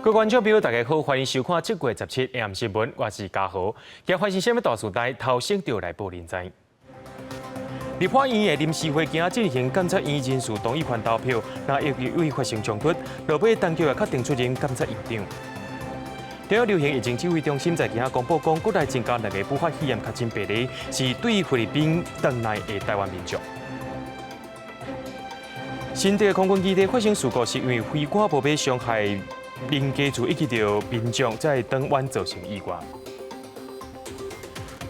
各位观众朋友，大家好，欢迎收看7月17日 AM 新闻，我是嘉豪。今日发生什么大事代，头先就来报您知。立法院的临时会今进行监察院人事同意权投票，那由于发生冲突，落尾当局也确定出任监察院长。中央流行疫情指挥中心在今日公布讲，国内增加2个不法肺炎确诊病例，是对菲律宾岛内的台湾民众。新竹空军基地发生事故，是因为飞官无被伤害民家厝以及着民众在当晚造成意外。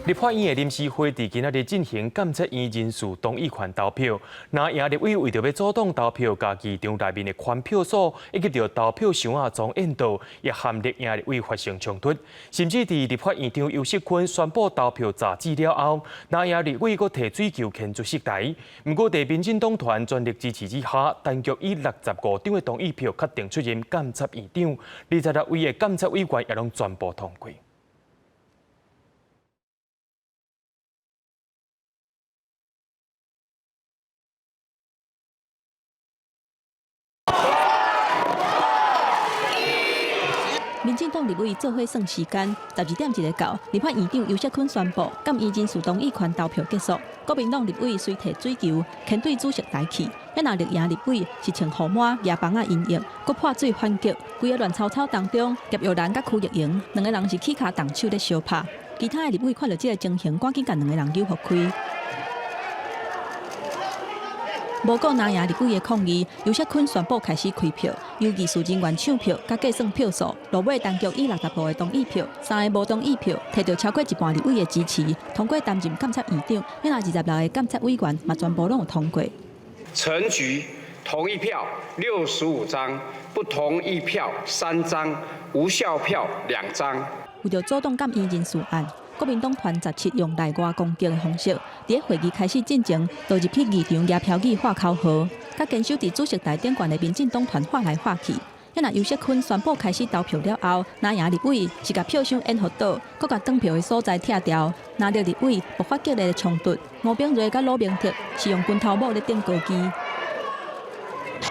立法院的临时会伫今仔日进行监察院人事同意权投票，那赢立委为着要阻挡投票，甲议场内面的宽票数以及着投票箱啊装引导，也含立赢立委发生冲突，甚至伫立法院长游锡堃宣布投票诈止了后，那赢立委阁提水球牵出色台。不过，在民进党团全力支持之下，当局以65张的同意票确定出任监察院长，26位的监察委员也拢全部通过。民进党立委做伙算时间，12点1个到，立法院长游锡堃宣布，监院人事同意权投票结束。国民党立委随提水球，牵对主席台去。迄那绿营立委是穿护满、野帮仔阴影，佮破水反击，规个乱草草当中，叶玉兰佮区玉莹2个人是起骹动手咧相拍。其他的立委看到这个情形，赶紧甲2个人揪互开。无顾南亚立委的抗议，游锡堃宣布开始开票，由技术人员抢票，甲计算票数。落尾当局以60部的同意票、3个无同意票，摕到超过一半立委的支持，通过担任监察院长。迄那26个监察委员嘛，全部拢有通过。陈局同意票65张，不同意票3张，无效票2张。为着阻挡监院人事案。国民党团17用内外攻击的方式，伫会议开始进前，就入去议场举票语画口号，甲坚守伫主席台顶悬的民进党团画来画去。迄那游锡堃宣布开始投票了后，南亚立委是甲票箱引互倒，佮甲登票的所在拆掉。南绿立委爆发激烈的冲突，吴秉瑞甲罗明哲是用拳头母咧顶高机。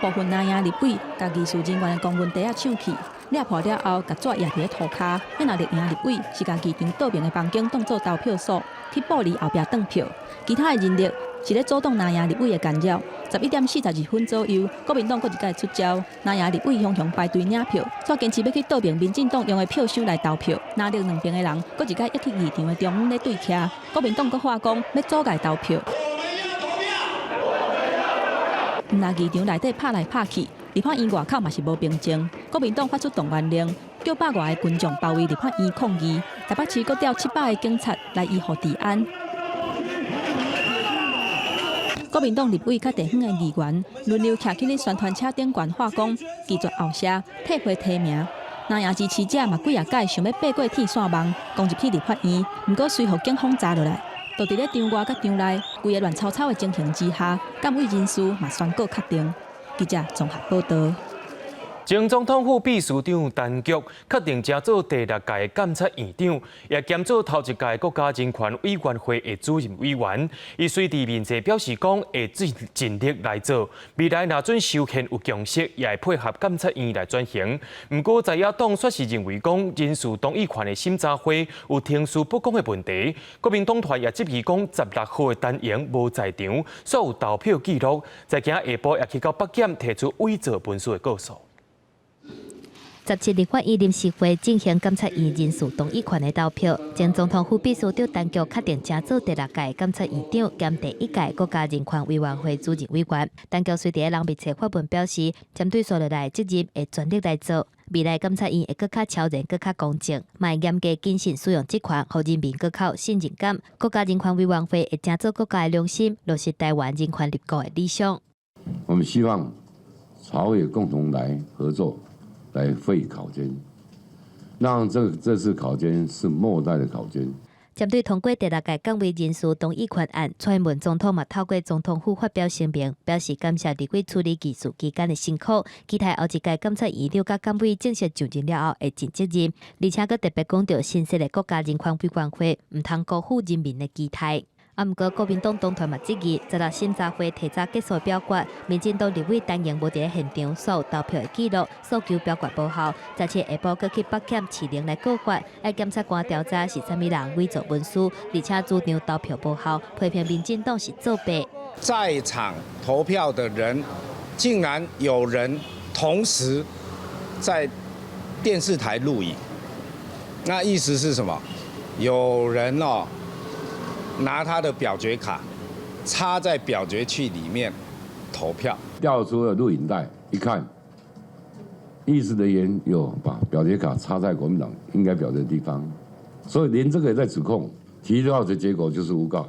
部分南亚立委甲技术人员的公文袋抢去。抓破了后，甲纸压伫涂骹。迄那绿营立委是甲议场倒面的房间当作投票所，去玻璃后壁登票。其他的人力是咧阻挡南亚立委的干扰。11点42分左右，国民党佫一届出招，南亚立委雄雄排队领票，煞坚持要去倒面民进党用的票箱来投票。南绿两边的人佫一届一去议场的中央咧对徛，国民党佫话讲要阻碍投票。那议场内底拍来拍去。立法院外口嘛是无平静，国民党发出动员令，叫100外个群众包围立法院抗议。台北市佫调700个警察来维护治安。国民党立委甲地方的议员轮流徛去咧宣传车顶悬画讲，拒绝后车，退回提名。南亚支持者嘛几啊届想要爬过铁线网，攻入去立法院，毋过随后警方查落来，就伫咧场外甲场内规个乱糟糟的情形之下，监委人事嘛宣告确定。记者综合报道。前总统府秘书长陈菊确定正做第6届监察院长，也兼做头1届国家人权委员会的主任委员。伊随伫面前表示讲，会尽力来做。未来若准修宪有共识，也会配合监察院来转型。不过在野党却是认为讲，人事同意权的审查会有听书不公的问题。国民党团也质疑讲，16号的陈莹无在场，所有投票记录，在今下晡也去到北检提出伪造文书的告诉。17立法院临时会进行监察院人事同意权的投票，前总统府秘书长陈菊确定正做第6届监察院长兼第1届国家人权委员会主任委员。陈菊随伫人民册发文表示，针对所落来责任会全力来做，未来监察院会更较超然、更较公正，嘛会严格谨慎使用职权，让人民更较有信任感。国家人权委员会会正做国家的良心，落实台湾人权立国的理想。我们希望朝野共同来合作。来会考监，让这次考监是末代的考监。针对通过第6届监委人事同意权案，蔡英文总统嘛透过总统府发表声明，表示感谢立委处理技术期间的辛苦，期待后一届监察院长甲监委正式就任了后会尽责任，而且佫特别讲到新设的国家人权委员会唔通辜负人民的期待。啊，不过国民党党团嘛质疑，直到审查会提早结束表决，民进党立委当然无伫现场扫投票的记录，诉求表决无效。再次下晡搁去北检市陵来告发，要检察官调查是啥物人伪造文书，而且主张投票无效，批评民进党是作弊。在场投票的人，竟然有人同时在电视台录影，那意思是什么？有人拿他的表决卡插在表决器里面投票，调出了录影带，一看，议事人员有把表决卡插在国民党应该表决的地方，所以连这个也在指控，提出的结果就是诬告。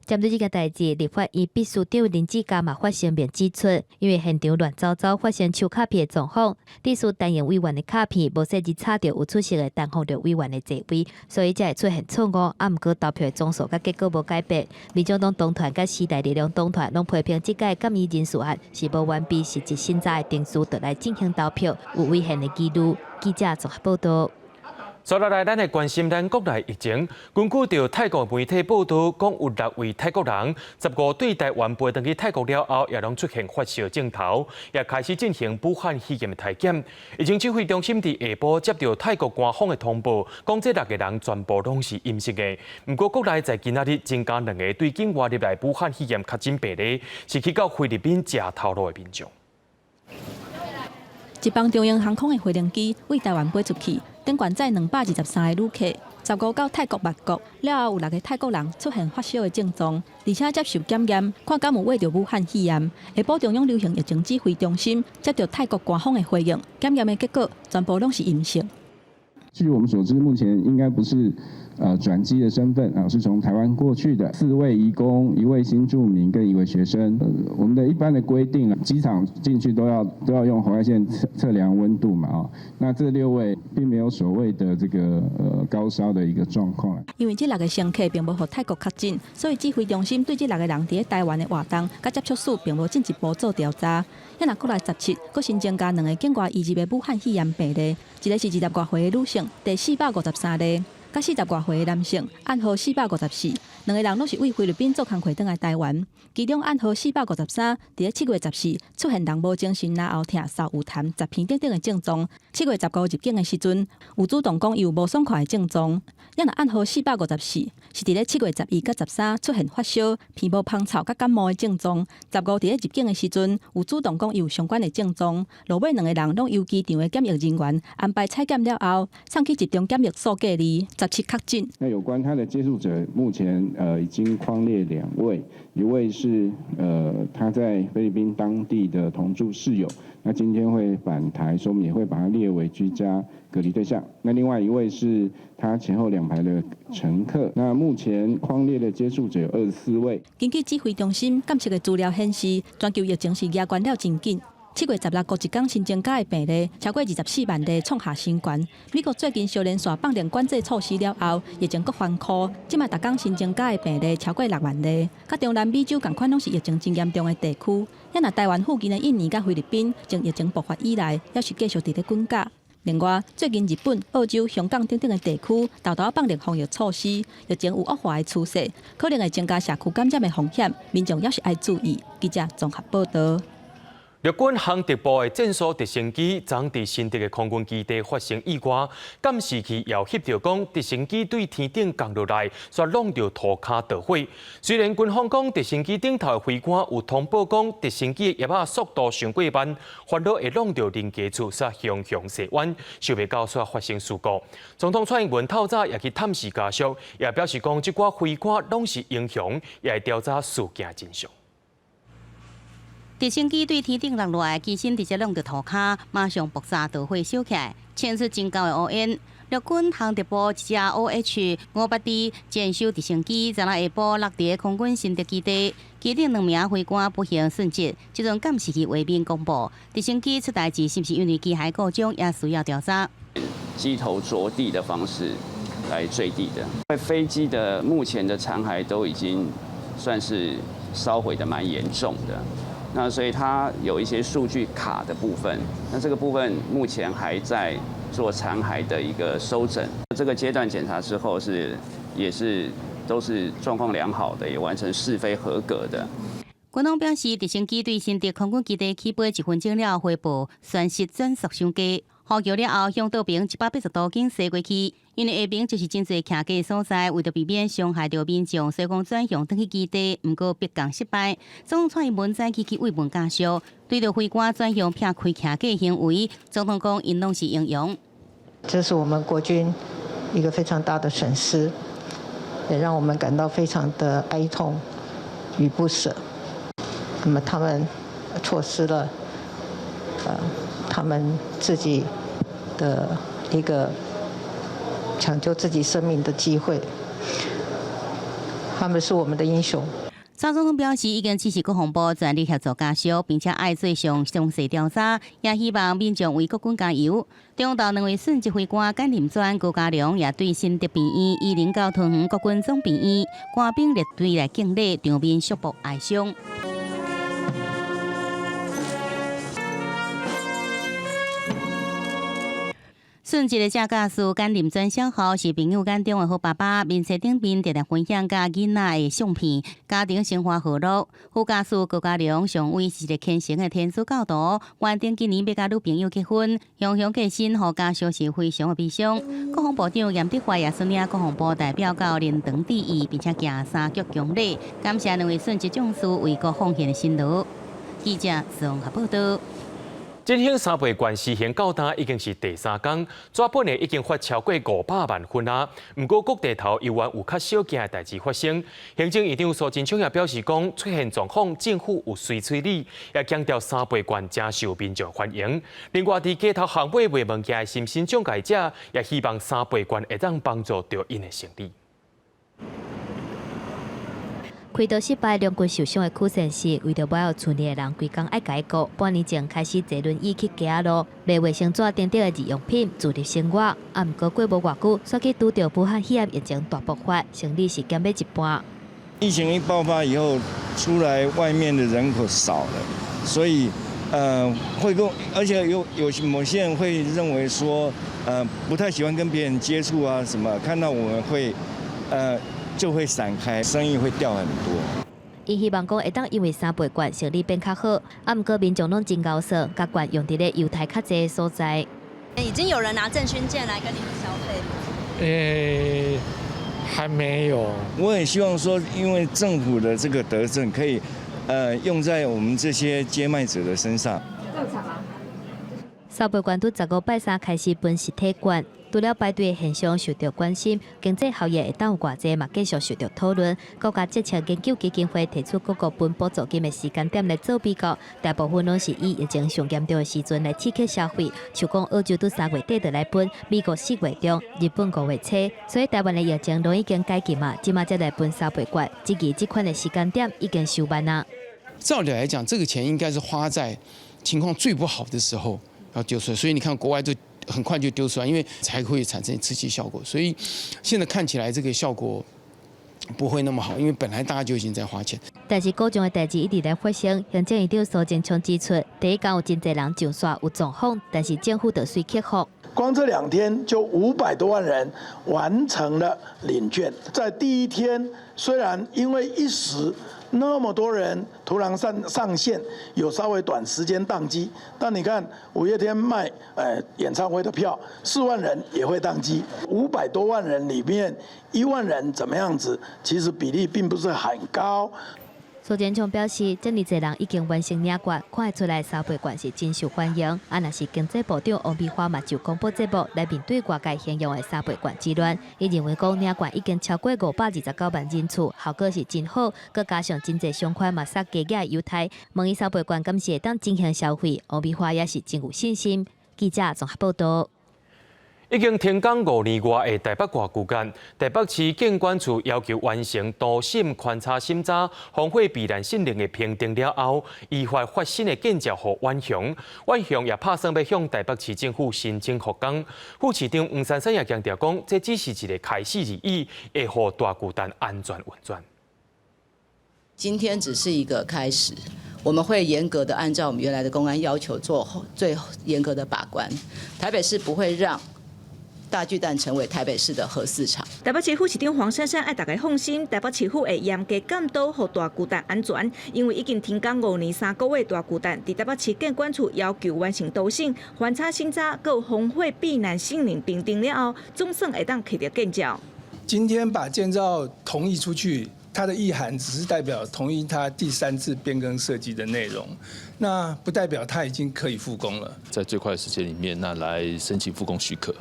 针对这个代志，立法院秘书长林志嘉嘛发声明指出，因为现场乱糟糟发生抽卡片的状况，隶属担任委员的卡片无设置插到有出席的单方的委员的座位，所以才会出现错误。啊，毋过投票的总数甲结果无改变。民众党党团甲时代力量党团拢批评这届监议人事案是无完备，实质审查的定数就来进行投票，有违宪的纪律。记者综合报道。接下来，咱来关心咱国内疫情。根据着泰国媒体报道，讲有6位泰国人15对台湾飞登去泰国了后，也拢出现发烧症头，也开始进行武汉肺炎的体检。疫情指挥中心伫下晡接到泰国官方的通报，讲这6个人全部拢是阴性的。不过，国内在今仔日增加2个对境外入来武汉肺炎确诊病例，是去到菲律宾食头路的民众。一班中央航空的飞行机为台湾飞出去，顶悬载223个旅客，15到泰国8国，了后有6个泰国人出现发烧的症状，而且接受检验，看敢有患着武汉肺炎。下晡中央流行疫情指挥中心接到泰国官方的回应，检验的结果全部拢是阴性。据我们所知，目前应该不是转机的身份是从台湾过去的4位移工、1位新住民跟1位学生。我们的一般的规定机场进去都要用红外线测量温度嘛那这6位并没有所谓的这个高烧的一个状况。因为这6个乘客并无和泰国确诊，所以指挥中心对这6个人伫台湾的活动甲接触史并无进一步做调查。也若国内17，佫新增加2个境外移入的武汉肺炎病例，一个是20多岁的女性，第453例。甲40多岁的男性，暗号454，2个人拢是为菲律宾做工课回来台湾。其中暗号453，伫咧7月14出现人无精神、然后疼、嗽、有痰、10片等等的症状。7月15入境的时阵，有主动讲伊有无爽快的症状。也若暗号454是伫咧7月12甲13出现发烧、皮肤芳臭甲感冒的症状。15伫咧入境的时阵，有主动讲伊有相关的症状。落尾2个人拢由机场的检疫人员安排采检了后，送去集中检疫所隔离。17确诊。那有关他的接触者，目前已经匡列2位，一位是他在菲律宾当地的同住室友，那今天会返台，所以我们也会把他列为居家隔离对象。那另外一位是他前后2排的乘客，那目前匡列的接触者有24位。根据指挥中心监测的资料显示，全球疫情是压关了真紧。7月16国一天新增加的病例超过24万例，创下新高。美国最近小连续放量管制措施了后，疫情搁反扩，即卖逐天新增加的病例超过6万例。甲中南美洲同款拢是疫情真严重的地区。也若台湾附近的印尼甲菲律宾，从疫情爆发以来，也是继续伫咧滚价。另外，最近日本、澳洲、香港等等的地区，豆豆放量防疫措施，疫情有恶化的趋势，可能会增加社区感染的风险，民众也是爱注意。记者综合报道。陆军航特部的战术直升机昨伫新竹的空军基地发生意外，监视器也翕到讲直升机对天顶降落来，却弄到涂骹捣毁。虽然军方讲直升机顶头的飞官有通报讲直升机的叶仔速度上过慢，烦恼会弄到人家厝煞熊熊西弯，想袂到煞发生事故。总统蔡英文透早也去探视家属，也表示讲这寡飞官拢是英雄，也会调查事件真相。直升机对天顶落落来，机身直接弄到涂骹，马上爆炸捣毁烧起来，牵出真高的乌烟。陆军航特部一架 OH-580坚守直升机，昨日下晡落伫空军新竹基地，机顶2名飞官不幸殉职。这种监视器画面公布，直升机出代志是不是因为机械故障，也需要调查。机头着地的方式来坠地的，因为飞机的目前的残骸都已经算是烧毁的蛮严重的。那所以它有一些数据卡的部分，那这个部分目前还在做残骸的一个收整。这个阶段检查之后也是都是状况良好的，也完成试飞合格的。军方表示，直升机对新竹空军基地起飞1分钟了，回报宣示转速伤低。呼叫了后，向道边180度经驶过去。因为下边就是真侪徛架所在，为着避免伤害到民众，所以讲转向登去基地，不过逼降失败。总统文在起慰问家属，对着飞官转向撇开徛架行为，总统讲因拢是英勇。这是我们国军一个非常大的损失，也让我们感到非常的哀痛与不舍。那么他们错失了他们自己的一个抢救自己生命的机会，他们是我们的英雄。蔡总统表示，已经支持国防部全力协助家属，并且爱做详细调查，也希望民众为国军加油。中岛2位顺职飞官简林专、高嘉良也对新竹病院109屯园国军总病院官兵列队来敬礼，场面肃穆哀伤。顺一个驾驾驶简林专小号是朋友眼中的好爸爸，面册顶面常常分享甲囡仔的相片，家庭生活和乐。副驾驶高嘉良上位是一个虔诚的天主教徒，原定今年要甲女朋友结婚，雄雄过身，和家属是非常的悲伤。国防部长严德发也率领国防部代表到灵堂致意，并且行三鞠躬礼，感谢2位顺职将士为国奉献的辛劳。记者综合报道。振兴三倍冠施行到今已经是第3天，抓本呢已经发超过500万份啊。不过各地头依然有较少件的代志发生。行政院长苏贞昌也表示讲，出现状况政府有随催理，也强调三倍冠真受民众欢迎。另外，伫街头巷尾卖物件的心心障碍者，也希望三倍冠会当帮助到因的生理。开刀失败、两骨受伤的屈先生，为着不要厝内的人规工爱改过，半年前开始坐轮椅去行路，卖卫生纸等等的日用品，自立生活。啊，不过过无偌久，煞去拄到武汉肺炎疫情大爆发，生理是减要一半。疫情一爆发以后，出来外面的人口少了，所以会跟，而且有某些人会认为说，不太喜欢跟别人接触啊什么，看到我们会就会闪开，生意会掉很多。伊希望讲会当因为三倍冠生理变较好，啊，不过民众拢真高兴，甲冠用伫咧犹太较济的所在。已经有人拿证勋件来跟你们消费？还没有。我也希望说，因为政府的这个德政可以用在我们这些接卖者的身上。三倍冠拄15拜3开始分实体冠。除了排队现象受到关心，经济效益会当有偌济嘛继续受到讨论。国家职策研究基金会提出各国分补助金的时间点来做比较，大部分拢是以疫情上严重的时阵来刺激消费。像讲澳洲拄3月底就来分，美国4月中，日本5月初，所以台湾的疫情都已经解禁嘛，即马才来分3倍冠，这款的时间点已经收完啦。照理来讲，这个钱应该是花在情况最不好的时候要丢出来，所以你看国外都很快就丢出来，因为才会产生刺激效果。所以现在看起来这个效果不会那么好，因为本来大家就已经在花钱。但是各种的代志一直在发生，行政院长苏贞昌指出，第一天有真侪人上线有状况，但是政府就随克服。光这2天就500多万人完成了领券，在第一天虽然因为一时那么多人突然上线，有稍微短时间宕机，但你看5月天卖演唱会的票，4万人也会宕机，500多万人里面1万人怎么样子？其实比例并不是很高。苏贞昌表示，这么侪人已经完成领冠，看得出来3倍冠是真受欢迎。啊，若是经济部长王美花嘛就公布节目来面对外界形容的3倍冠之乱，伊认为讲领冠已经超过529万人次，效果是真好，佮加上真侪商款嘛杀加价犹太，问伊3倍冠敢是会当进行消费，王美花也是真有信心。记者综合报道。已经停工5年外的台北挂区间，台北市建管处要求完成都审勘查审查、防火避难性能的评定了后，依法发新的建造予婉雄。婉雄也拍算要向台北市政府申请复工。副市长黄珊珊也强调讲，这只是一个开始而已，会让大巨蛋安全运转。今天只是一个开始，我们会严格的按照我们原来的公安要求做最严格的把关。台北市不会让大巨蛋成为台北市的核四厂。台北市副市长黄珊珊爱大家放心，台北市府会严格监督和大巨蛋安全，因为已经停工5年3个月，大巨蛋伫台北市建管处要求完成导省、翻查审查，还有风火避难性能评定了后，总算会当开到建造。今天把建造同意出去。它的意涵只是代表同意它第3次变更设计的内容，那不代表它已经可以复工了。在最快的时间里面，那来申请复工许可。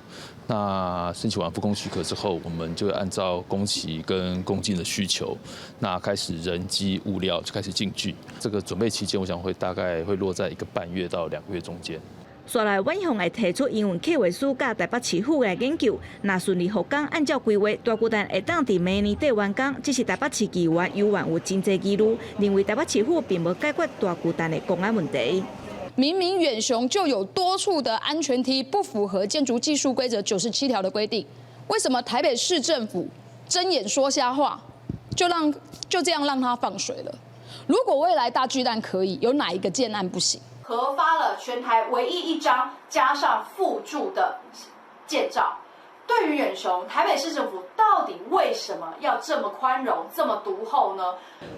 那申请完复工许可之后，我们就会按照工期跟工进的需求，那开始人机物料就开始进驻。这个准备期间，我想大概会落在1个半月到2个月中间。刷来，阮向会提出营运计划书甲台北市府的研究，若顺利复工，按照规划，大巨蛋会当伫明年底完工。这是台北市议员游玩有真侪疑虑，认为台北市府并无解决大巨蛋的公安问题。明明远雄就有多处的安全梯不符合建筑技术规则97条的规定，为什么台北市政府睁眼说瞎话，就这样让它放水了？如果未来大巨蛋可以，有哪一个建案不行？核发了全台唯一一张加上附注的建照。对于远雄，台北市政府到底为什么要这么宽容、这么独厚呢？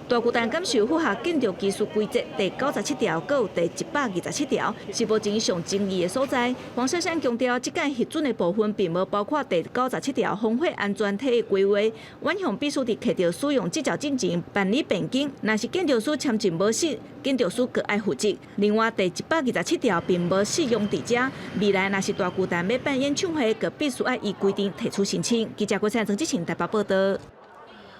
大巨蛋感受符合建筑技术规则第97条，还有第127条，是目前上争议的所在。黄珊珊强调，这件核准的部分并无包括第97条风火安全体的规划。阮向必须伫摕到使用执照进前办理变更，若是建筑师签证无实，建筑师各爱负责。另外，第127条并无适用伫遮，未来若是大巨蛋要办演唱会，就必须要依规定提出申请。记者郭灿曾志庆台北报道。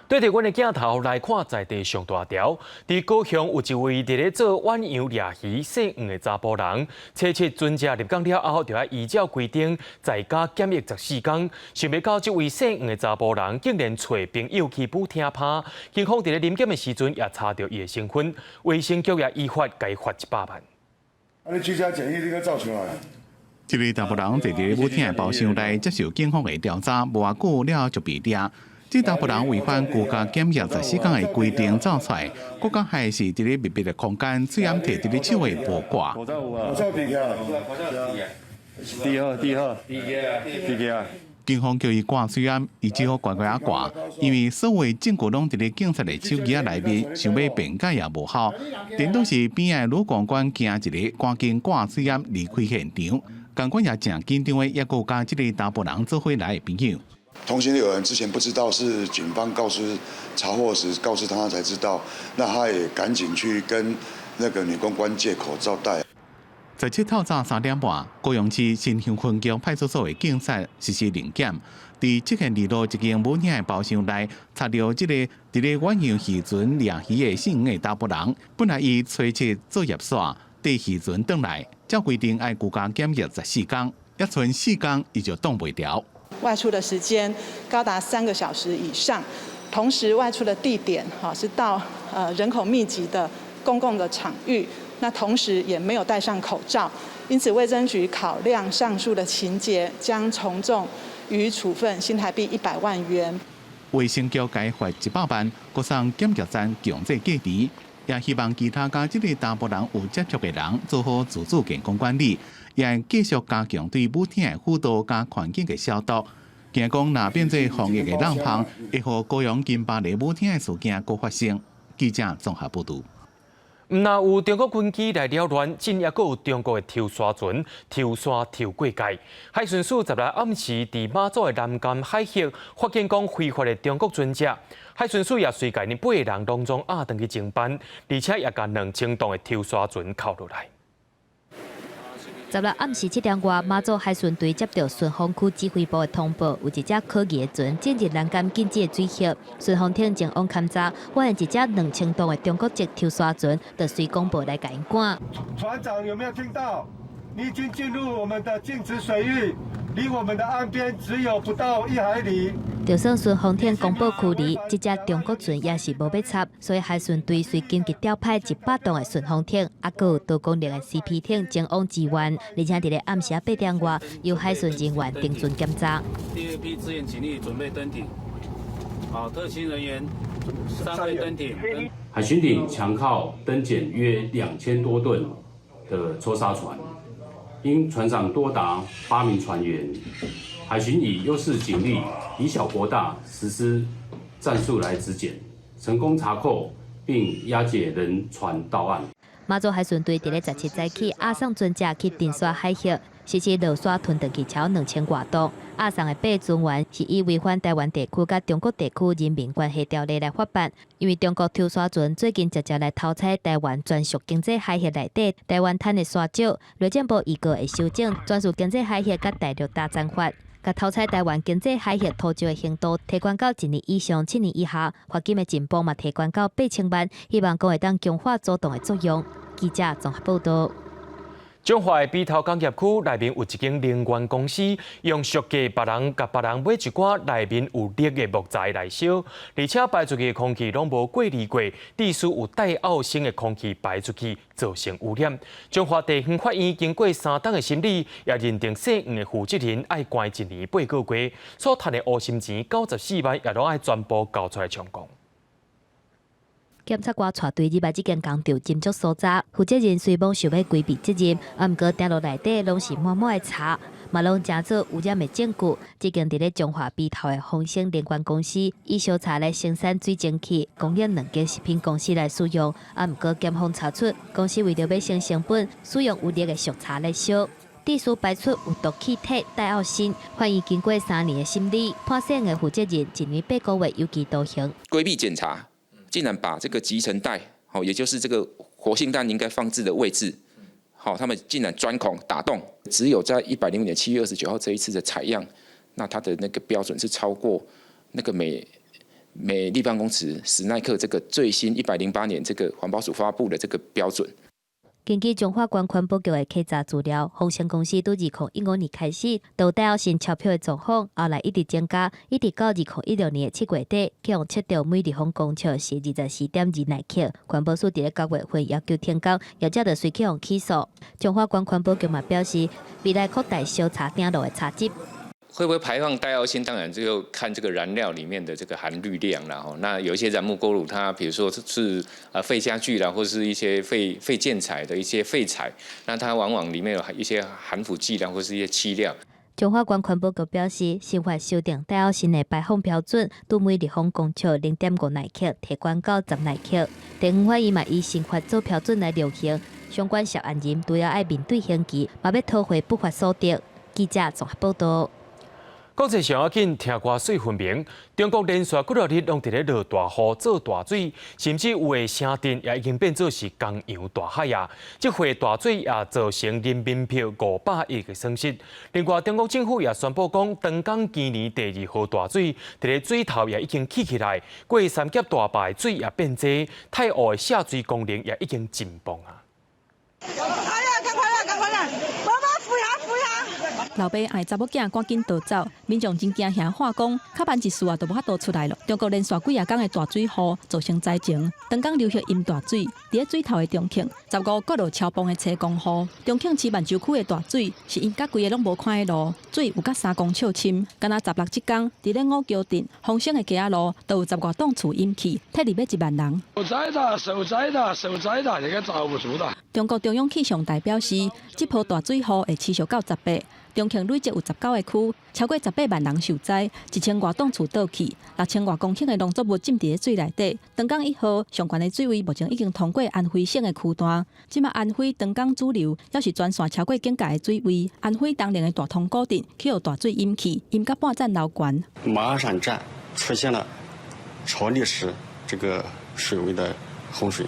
对着阮的镜头来看，在地上大条，伫高雄有一位伫咧做远洋掠鱼洗黄的查甫人，初七船只入港了后，就要依照规定在家检疫14天。想不到这位洗黄的查甫人竟然找朋友去补听拍，警方伫咧临检的时阵也查到伊的身份，卫生局也依法该罚100万。你居家检疫你个照出来。这位查甫人在补听的包厢内接受警方的调查，无偌久了就被抓。这查甫人违反居家检疫14天的规定走出来，国家还是伫咧密闭的空间，虽然摕伫咧手的无挂。口罩低下，低下。警方叫伊挂，虽然伊只好乖乖挂，因为所有证据拢伫咧警察的手机内面，想要辩解也无效。顶多是边的女公关惊一个，赶紧挂虽然离开现场。公关也正紧张的，也有加这个查甫人做伙来的朋友。同行有人之前不知道，是警方查获时告诉他才知道，那他也赶紧去跟那个女公关借口罩戴。17透早3点半，高雄市新兴分局派出所的警察实施临检，伫这件2路一间母婴的包厢内，查到这个伫咧远洋渔船掠鱼的姓的查甫人，本来伊初七作业煞，第渔船转来，照规定爱居家检疫14天，一剩4天伊就挡袂了。外出的时间高达3个小时以上，同时外出的地点是到人口密集的公共的场域，那同时也没有戴上口罩，因此卫生局考量上述的情节，将从重予处分新台币100万元。卫生局该罚100万，各项检疫站强制隔离，也希望其他甲这个查甫人有接触的人做好自主健康管理。也继续加强对母体的辅导加环境的消毒。惊讲若变做防疫的冷棒，会互高雄近8例母体的事件搁发生。记者综合报道。若有中国军机来扰乱，真也阁有中国的抽沙船抽沙抽过界。海巡署10日暗时伫马祖的南竿海峡发现讲非法的中国船只，海巡署也随家呢8个人拢总押登去侦办，而且也将2000吨的抽沙船扣落来。10日暗时7点外，马祖海巡队接到顺风区指挥部的通报，有一只可疑的船进入南竿禁止的水域。顺风艇前往勘查，发现一只2000吨的中国籍抽沙船，就随公布来甲因赶。船长有没有听到？你已经进入我们的禁止水域，离我们的岸边只有不到1海里。就算顺风艇公布距离，这只中国船也是无要插，所以海巡队随紧急调派100吨的顺风艇，还有多功能的 CP 艇前往支援，而且伫咧暗时8点外，由海巡人员定准检查。第2批支援警力准备登艇，特勤人员3位登艇。海巡艇强靠登检约2000多吨的抽沙船，因船上多达8名船员，海巡以优势警力，以小博大，实施战术来执检，成功查扣并押解人船到岸。马祖海巡队伫咧17早起，押送船只去沉沙海峡，实施落沙吞顿技巧2000多吨。押送的8船员是以违反台湾地区甲中国地区人民关系条例来法办，因为中国抽沙船最近直接来偷采台湾专属经济海峡内底台湾产的沙少，内政部预告会修正专属经济海峡甲大陆大战法。甲偷采台湾经济海峡土礁的刑度提悬到1年以上7年以下，罚金的金额嘛提悬到8000万，希望讲会当强化主动的作用。记者综合报道。中华的北投工业区内面有一间能源公司，用俗价别人买一寡内面有氯的木材来烧，而且排出去的空气拢无过滤过，致使有带奥星的空气排出去，造成污染。中华地方法院经过3档的审理，也认定涉案的负责人爱关1年8个月，所赚的乌心钱94万，也拢爱全部交出来充公。检察官带队入来这间工厂斟酌搜查，负责人虽无想要规避责任，毋过掉落内底拢是满满的茶，嘛拢真做污染的证据。这间伫咧中华北投的丰兴能源公司，以烧茶来生产水蒸气，供应2间食品公司来使用。毋过检方查出，公司为了要省成本，使用有氯的俗茶来烧。地数排出有毒气体戴奥辛，法院经过3年的审理，判涉案的负责人1年8个月有期徒刑。规避检查。竟然把这个集成袋，也就是这个活性炭应该放置的位置，他们竟然钻孔打洞。只有在105年7月29号这一次的采样，那它的那个标准是超过那个每立方公尺10耐克这个最新108年这个环保署发布的这个标准。根据中华关环保局的稽查资料，丰兴公司从2015年开始，到戴奥辛钞票的状况，后来一直增加，一直到2016年7月底，去用测到每立方公尺是24.2耐克。环保署伫咧9月份要求停工，业者就随去用起诉。中华关环保局嘛表示，未来扩大烧茶顶路的茶质。会不会排放戴奥辛？当然，就看这个燃料里面的这个含氯量啦。那有一些燃木锅炉，它比如说是废家具啦，或是一些废建材的一些废材，那它往往里面有一些含氟剂量或是一些漆料。中华关环保局表示，新法修订戴奥辛的排放标准，对每立方公尺0.5耐克提悬到10耐克。地方法院嘛以新法做标准来量刑，相关涉案人都要爱面对刑期，嘛要讨回不法所得。记者综合报道。国际上要紧，听歌水分明。中国连续几落日拢伫咧落大雨、做大水，甚至有的城镇也已经变做是江洋大海啊！这回大水也造成人民币500亿的损失。另外，中国政府也宣布讲，长江今年第2号大水，伫咧水头也已经起来，过三峡大坝的水也变多，太湖的下水功能也已经紧绷啊！老爸爱查某囝赶紧逃走，民众真惊吓，化工卡办一事啊，都无法度出来了。中国连续几夜天的大水雨造成灾情，长江流域淹大水，伫咧水头的中庆15各路超崩的车公雨，中庆市万州区的大水是因甲规个拢无看的路，水有甲3公尺深。敢若16这天，伫咧五桥镇丰兴的街仔路，都有10多栋厝淹去，体入要1万人。受灾的，这个遭不住的。中国中央气象台表示，这波大水雨会持续到18。中庆累积有19个区，超过18万人受灾，1000多栋厝倒去，6000多公顷的农作物浸伫水内底。长江1号上悬的水位目前已经通过安徽省的区段，即马安徽长江主流要是全线超过警戒的水位。安徽东陵的大同古镇去有大水淹去，淹到半站楼悬。马山站出现了超历史这个水位的洪水，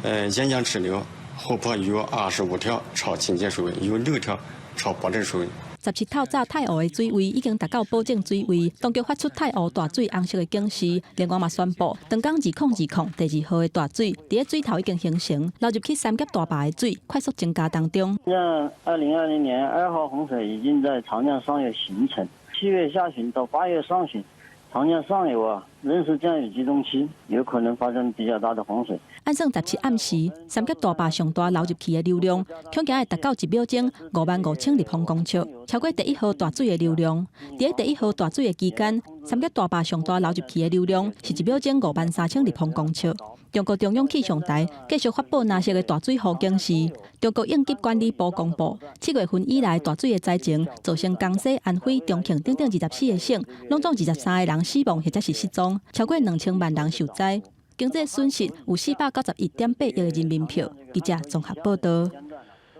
沿江支流湖泊有25条超警戒水位，有6条超保证水位。17透早太湖的水位已经达到保证水位，当局发出太湖大水红色的警示。另外嘛宣布，长江2020第2号的大水，伫咧水头已经形成，流入去三峡大坝的水快速增加当中。2020年2号洪水已经在长江上游形成，7月下旬到8月上旬，长江上游人是降雨集中期，有可能发生比较大的洪水。按算17暗时，三峡大坝上大流入去的流量，恐惊会达到1秒钟55000立方公尺，超过第1号大水的流量。伫第1号大水的期间，三峡大坝上大流入去的流量是1秒钟53000立方公尺。中国中央气象台继续发布蓝色的大水预警时，中国应急管理部公布，7月份以来大水的灾情造成江西、安徽、重庆等等24个省，拢总23个人死亡或者是失踪，超过2000万人受灾。经济损失有491.8亿的人民币。记者综合报道。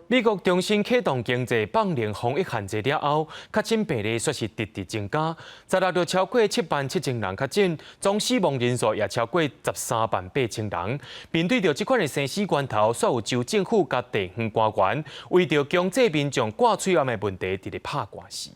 美国重新启动经济放零防疫限制了后，确诊病例却是直直增加，16日超过77000人确诊，总死亡人数也超过138000人。面对着这款的生死关头，煞有州政府甲地方官员为着强制民众挂嘴暗的问题，伫咧拍官司。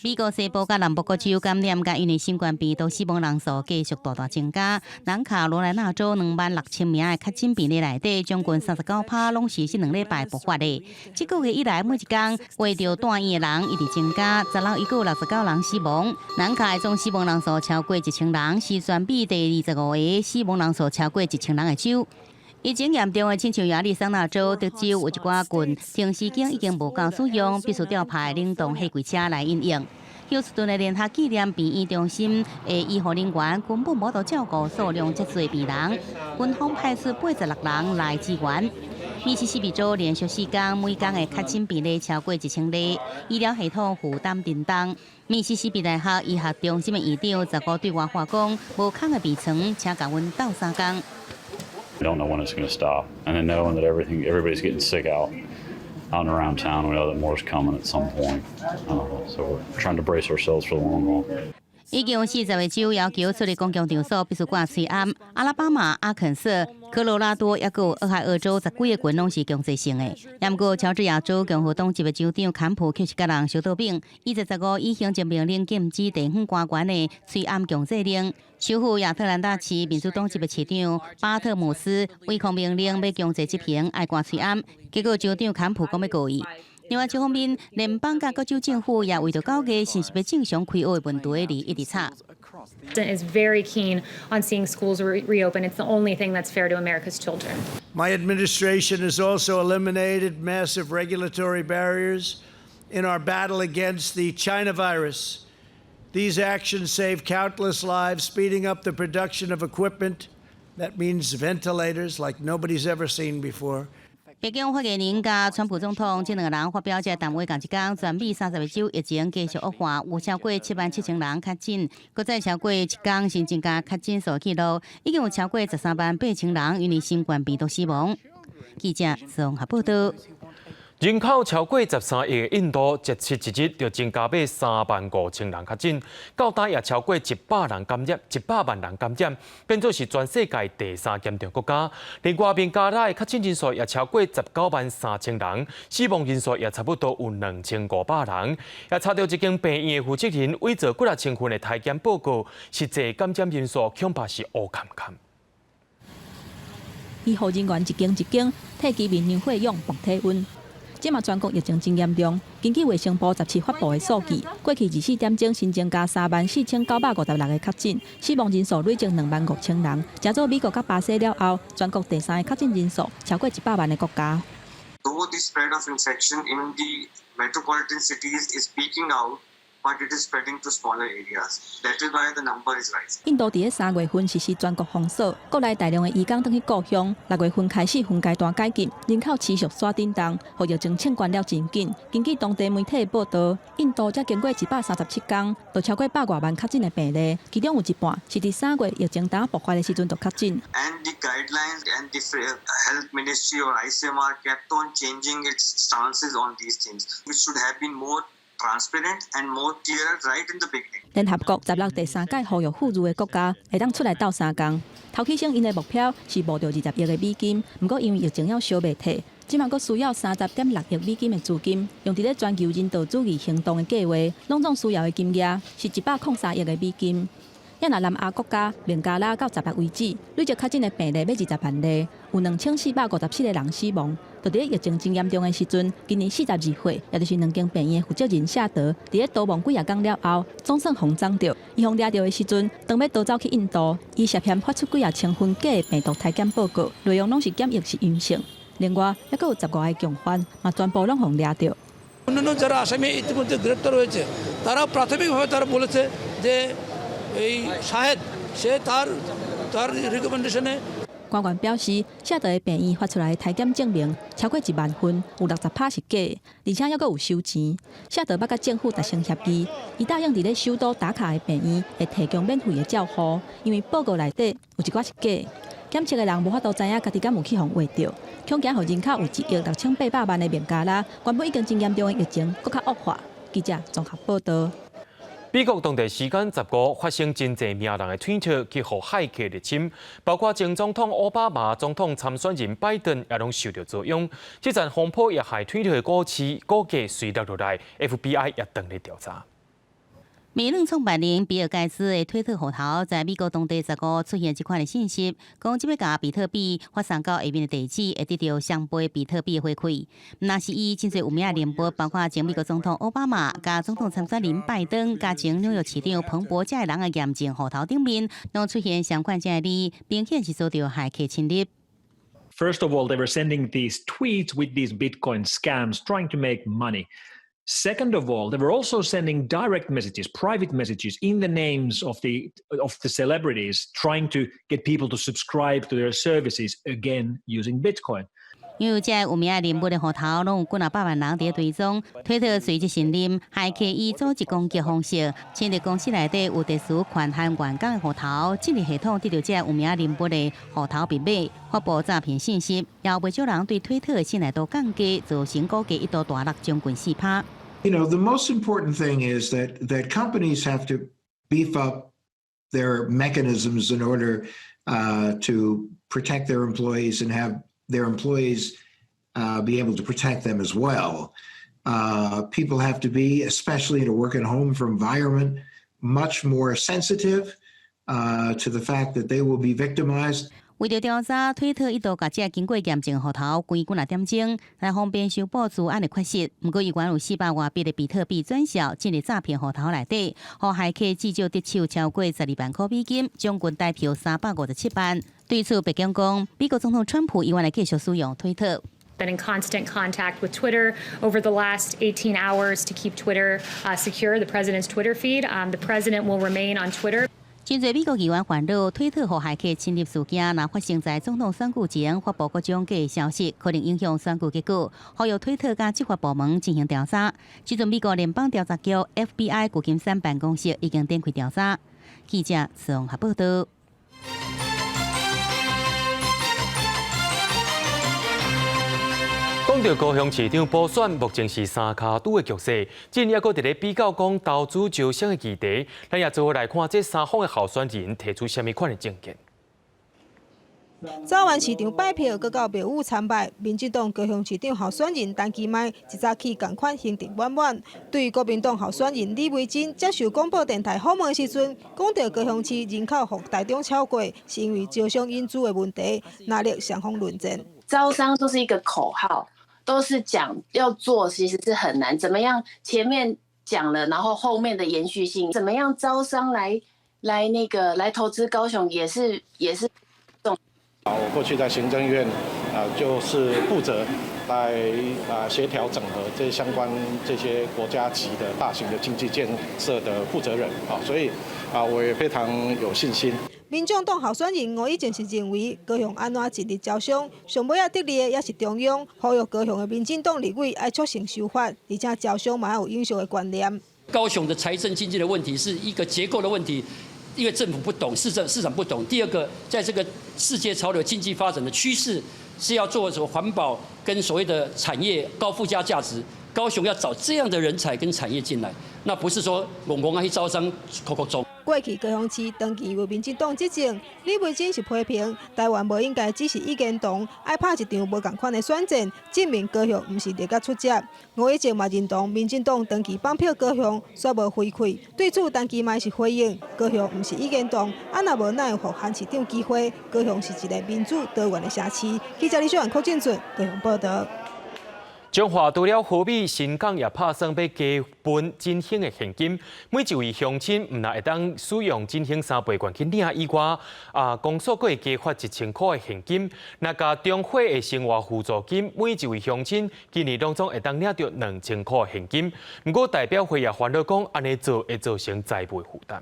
美国西部甲南部各州感染甲因为新冠病毒死亡人数继续大增加。南卡罗来纳州26000名的确诊病例内底，将近39%拢是2礼拜爆发的。这个月以来，每一天为着住院的人一直增加，10169人死亡。南卡的总死亡人数超过1000人，是全美第25个死亡人数超过1000人的州。疫情严重的亲像亚利桑那州、德州有一寡郡，停尸间已经无够使用，必须调派冷冻货柜车来运用。休斯顿的联合纪念病院中心的医护人员根本无法照顾数量这多的病人，军方派出86人来支援。密西西比州连续4天，每天的确诊病例超过1000例，医疗系统负担沉重。密西西比大学医学中心的院长15对外话讲，无空的病床，请甲阮斗3天。We don't know when it's going to stop, and then knowing that everybody's getting sick out and around town, we know that more's coming at some point. So we're trying to brace ourselves for the long haul. 已经有40个州要求出入公共场所必须挂嘴暗，阿拉巴马、阿肯色、科罗拉多，也有俄亥俄州10几个郡拢是强制性的。不过，乔治亚州共和党籍的州长坎普却是甲人相倒饼，伊15以行政命令禁止地方官员的嘴暗强制令。首府亚特兰大市民主党籍的市长巴特姆斯违抗命令要强制执行爱挂嘴暗，结果州长坎普讲要告伊。另外一方面，联邦甲各州政府也为着交给是不是要正常开学的问题而一直吵。Is very keen on seeing schools reopen. It's the only thing that's fair to America's children. My administration has also eliminated massive regulatory barriers in our battle against the China virus. These actions save countless lives, speeding up the production of equipment. That means ventilators like nobody's ever seen before. 北京发言人甲川普总统这2个人发表这谈话讲一讲，全美30个州疫情继续恶化，有超过77000人确诊，搁再超过1天新增加确诊数记录，已经有超过138000人因为新冠病毒死亡。记者综合报道。人口超过13亿的印度，截至1日就增加到35000人确诊，到今也超过100万人感染，变作是全世界第3严重国家。另外面加来的确诊人数也超过193000人，死亡人数也差不多有2500人。也查到一间病院的负责人伪造几成份的体检报告，实际感染人数恐怕是乌坎坎。医护人员一间一间替居民量血氧、量体温。即马全国疫情真严重，根据卫生部17发布的数据，过去24点钟新增加34956个确诊，死亡人数累计25000人，加做美国甲巴西了后，全国第3个确诊人数超过100万的国家。Though the spread of infection in the metropolitan cities is peaking out, but it is spreading to smaller areas. That is why the number is rising. 印度伫3月份实施全国封锁，国内大量的移工返去故乡。6月份开始分阶段解禁，人口持续刷震动，互疫情清关了真紧。根据当地媒体的报道，印度才经过137天，就超过100多万确诊的病例，其中有一半是伫3月疫情刚爆发的时阵就确诊。And the guidelines and the health ministry or ICMR kept on changing its stances on these things, which should have been more transparent and more clear right in the beginning. 联合国16第3届呼吁富裕的国家会当出来斗3工。头起先因的目标是募到20亿的美金，不过因为疫情要烧袂退，即马阁需要30.6亿美金的资金，用伫咧全球人道主义行动的计划，拢总需要的金额是103亿的美金。亚那南亚国家孟加拉到10月为止，累计确诊的病例要20万例，有2457个人死亡。就伫疫情真严重的时阵，今年42岁，也就是2间病院的负责人夏德，伫咧逃亡几啊天了后，总算防撞着。伊被抓着的时阵，当要逃走去印度，伊涉嫌发出几啊千份假的病毒体检报告，内容拢是检疫是阴性。另外，还佫有10外个共犯，嘛全部拢被抓着。অন্যান্য যারা আসামি ইতিমধ্যে গ্রেপ্তার হয়েছে তারা প্রাথমিকভাবে তারা বলেছে যে এই শাহেদ সে তার রিকমেন্ডেশনে。官员表示，夏德的病院发出来的体检证明超过1万份，有60%是假的，而且还佫有收钱。夏德要甲政府达成协议，伊答应伫咧首都打卡的病院会提供免费的照护，因为报告内底有一寡是假的。检测的人无法度知影家己敢有去互画着。恐惊互人口有1亿6800万的孟加拉，原本已经真严重的疫情，佫较恶化。记者综合报道。美国当地时间15发生真侪名人的推特去互骇客入侵，包括前总统奥巴马、总统参选人拜登也拢受到作用。这阵风波也害推特的股价随落来 ，FBI 也等咧调查。微软创办人比尔盖茨的推特户头在美国当地15出现这款的信息，讲即要甲比特币发送到下面的地址，会得到双倍比特币的回馈。那是以真侪有名的人物，包括前美国总统奥巴马、加总统参选人拜登、加前纽约市长彭博这人的验证户头顶面，拢出现相关这字，明显是遭到骇客侵入。First of all, they were sending these tweets with these Bitcoin scams, trying to make money. Second of all, they were also sending direct messages, private messages in the names of the celebrities, trying to get people to subscribe to their services, again using Bitcoin. 因为这有名的人物的户头拢有几啊百万人伫追踪，推特随即承认骇客以组织攻击方式，侵入公司内底有特殊权限员工的户头，智力系统得到这有名人物的户头密码，发布诈骗信息，也有不少人对推特的信赖度降低，造成股价一度大落将近4%。You know, the most important thing is that companies have to beef up their mechanisms in order to protect their employees and have their employees be able to protect them as well. People have to be, especially in a work at home environment, much more sensitive to the fact that they will be victimized. 为了调查，推特一度甲这经过验证户头关几啊点钟，来方便修补资安的缺失。不过，伊原有400外笔的比特币转销进入诈骗户头内底，互骇客至少得手超过12万块美金，总共代票357万。对此，北京讲，美国总统川普希望来继续使用推特。Been in constant contact with Twitter over the last 18 hours to keep Twitter secure, the president's Twitter feed. The president will remain on Twitter. 真侪美国议员烦恼推特互骇客侵入事件，若发生在总统选举前发布各种假消息，可能影响选举结果，呼吁推特甲执法部门进行调查。即阵美国联邦调查局 FBI 旧金山办公室已经展开调查。记者综合报道。讲到高雄市长补选，目前是三卡赌的局势，今也搁伫咧比较讲投资招商的议题，咱也做来看这三方的候选人提出什么款的政见。早晚市场摆票，搁到庙宇参拜，民进党高雄市长候选人陈其迈一早起同款行程满满。对于国民党候选人李维珍接受广播电台访问的时阵，讲到高雄市人口和台中超过，是因为招商引资的问题，哪力双方论战。招商都是一个口号。都是讲要做，其实是很难。怎么样前面讲了，然后后面的延续性，怎么样招商来投资高雄，也是重。我过去在行政院就是负责来协调整合这些相关这些国家级的大型的经济建设的负责人所以我也非常有信心。民众党候选人吴以前是认为高雄安怎一日招商，上尾得利的也是中央，呼吁高雄的民进党立委爱促成修法，而且招商嘛有影响的观念。高雄的财政经济的问题是一个结构的问题，因为政府不懂，市场不懂。第二个，在这个世界潮流经济发展的趋势是要做什么环保跟所谓的产业高附加价值。高雄要找这样的人才跟产业进来，那不是说我去招商口中。过去高雄市长期为民进党执政，李维珍是批评台湾无应该只是意见党，爱拍一场无共款的选战，证明高雄毋是立甲出色。吴以正嘛认同民进党长期放票高雄，却无回馈，对此长期嘛是回应高雄毋是意见党，啊若无哪会互韩市长机会？高雄是一个民主多元的城市。记者李秀兰、柯建准高雄报道。中华除了河美、新港也拍算要加分振兴的现金，每一位乡亲毋但会当使用振兴3倍券去领以外，公所阁会加发1000块的现金。那甲中火的生活辅助金，每一位乡亲今年当中会当领到2000块现金。不过代表会也烦恼讲，安尼做会造成财务负担。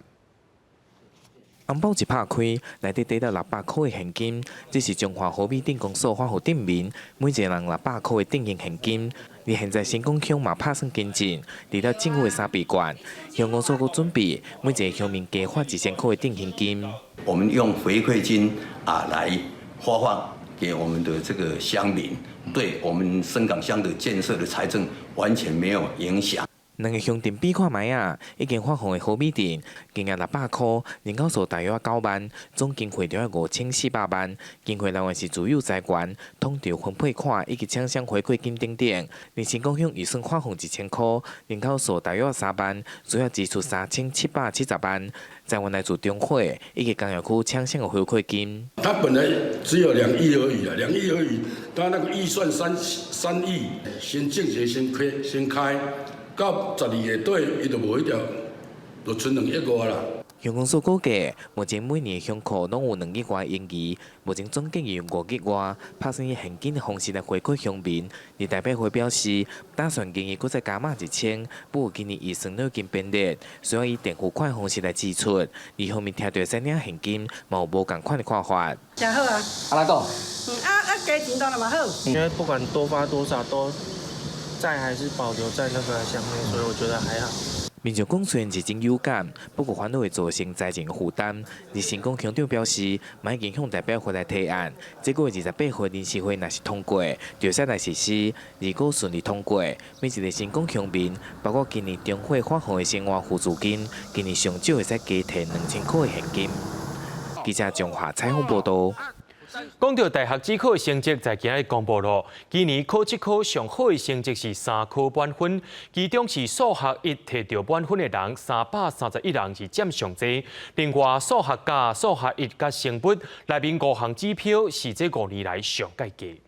红包一拍开，内底得到600块的现金，这是中华河美镇公所发予镇民每一个人600块的定型现金。而现在新港乡嘛拍算跟进，除了政府的3倍券，乡公所阁准备每一个乡民加发1000块的定型金。我们用回馈金来发放给我们的这个乡民，对我们深港乡的建设的财政完全没有影响。两个乡镇比看卖啊，已经发放的河美镇金额600块，人口数大约9万，总经费大约5400万，经费来源是自有财源、统筹分配款以及厂商回馈金等等。而新港乡预算发放1000块，人口数大约3万，主要支出3770万，财源来自中火以及工业区厂商的回馈金。它本来只有2亿而已啊，2亿而已，它那个预算3亿，先政策先开。到12月底，伊就无迄条，就剩2亿外啦。乡公所估计，目前每年乡库拢有2亿外盈余，目前总计用5亿外，拍算以现金的方式来回馈乡民。而代表会表示，打算今年搁再加码1000，不过今年预算已经编列，需要以电付款方式来支出。而后面听到再领现金，嘛有无共款的看法。真好啊！阿拉讲，加钱当然嘛好。因为不管多发多少都。债还是保留在那个项内，所以我觉得还好。民众讲虽然是真有感，不过反而会造成财政负担。而新港乡长表示，已经向代表会来提案，这个月28号临时会若是通过，就使来实施。如果顺利通过，每一个新港乡民，包括今年中火发放的生活辅助金，今年上少会使加提2000块的现金。记者中华采访报道。讲到大学指考的成绩，在今日公布了。今年考职考上好的成绩是3科满分，其中是数学1摕到满分的人331人是占上济。另外，数学甲数学1甲生物内面5项指标是这5年来上界低。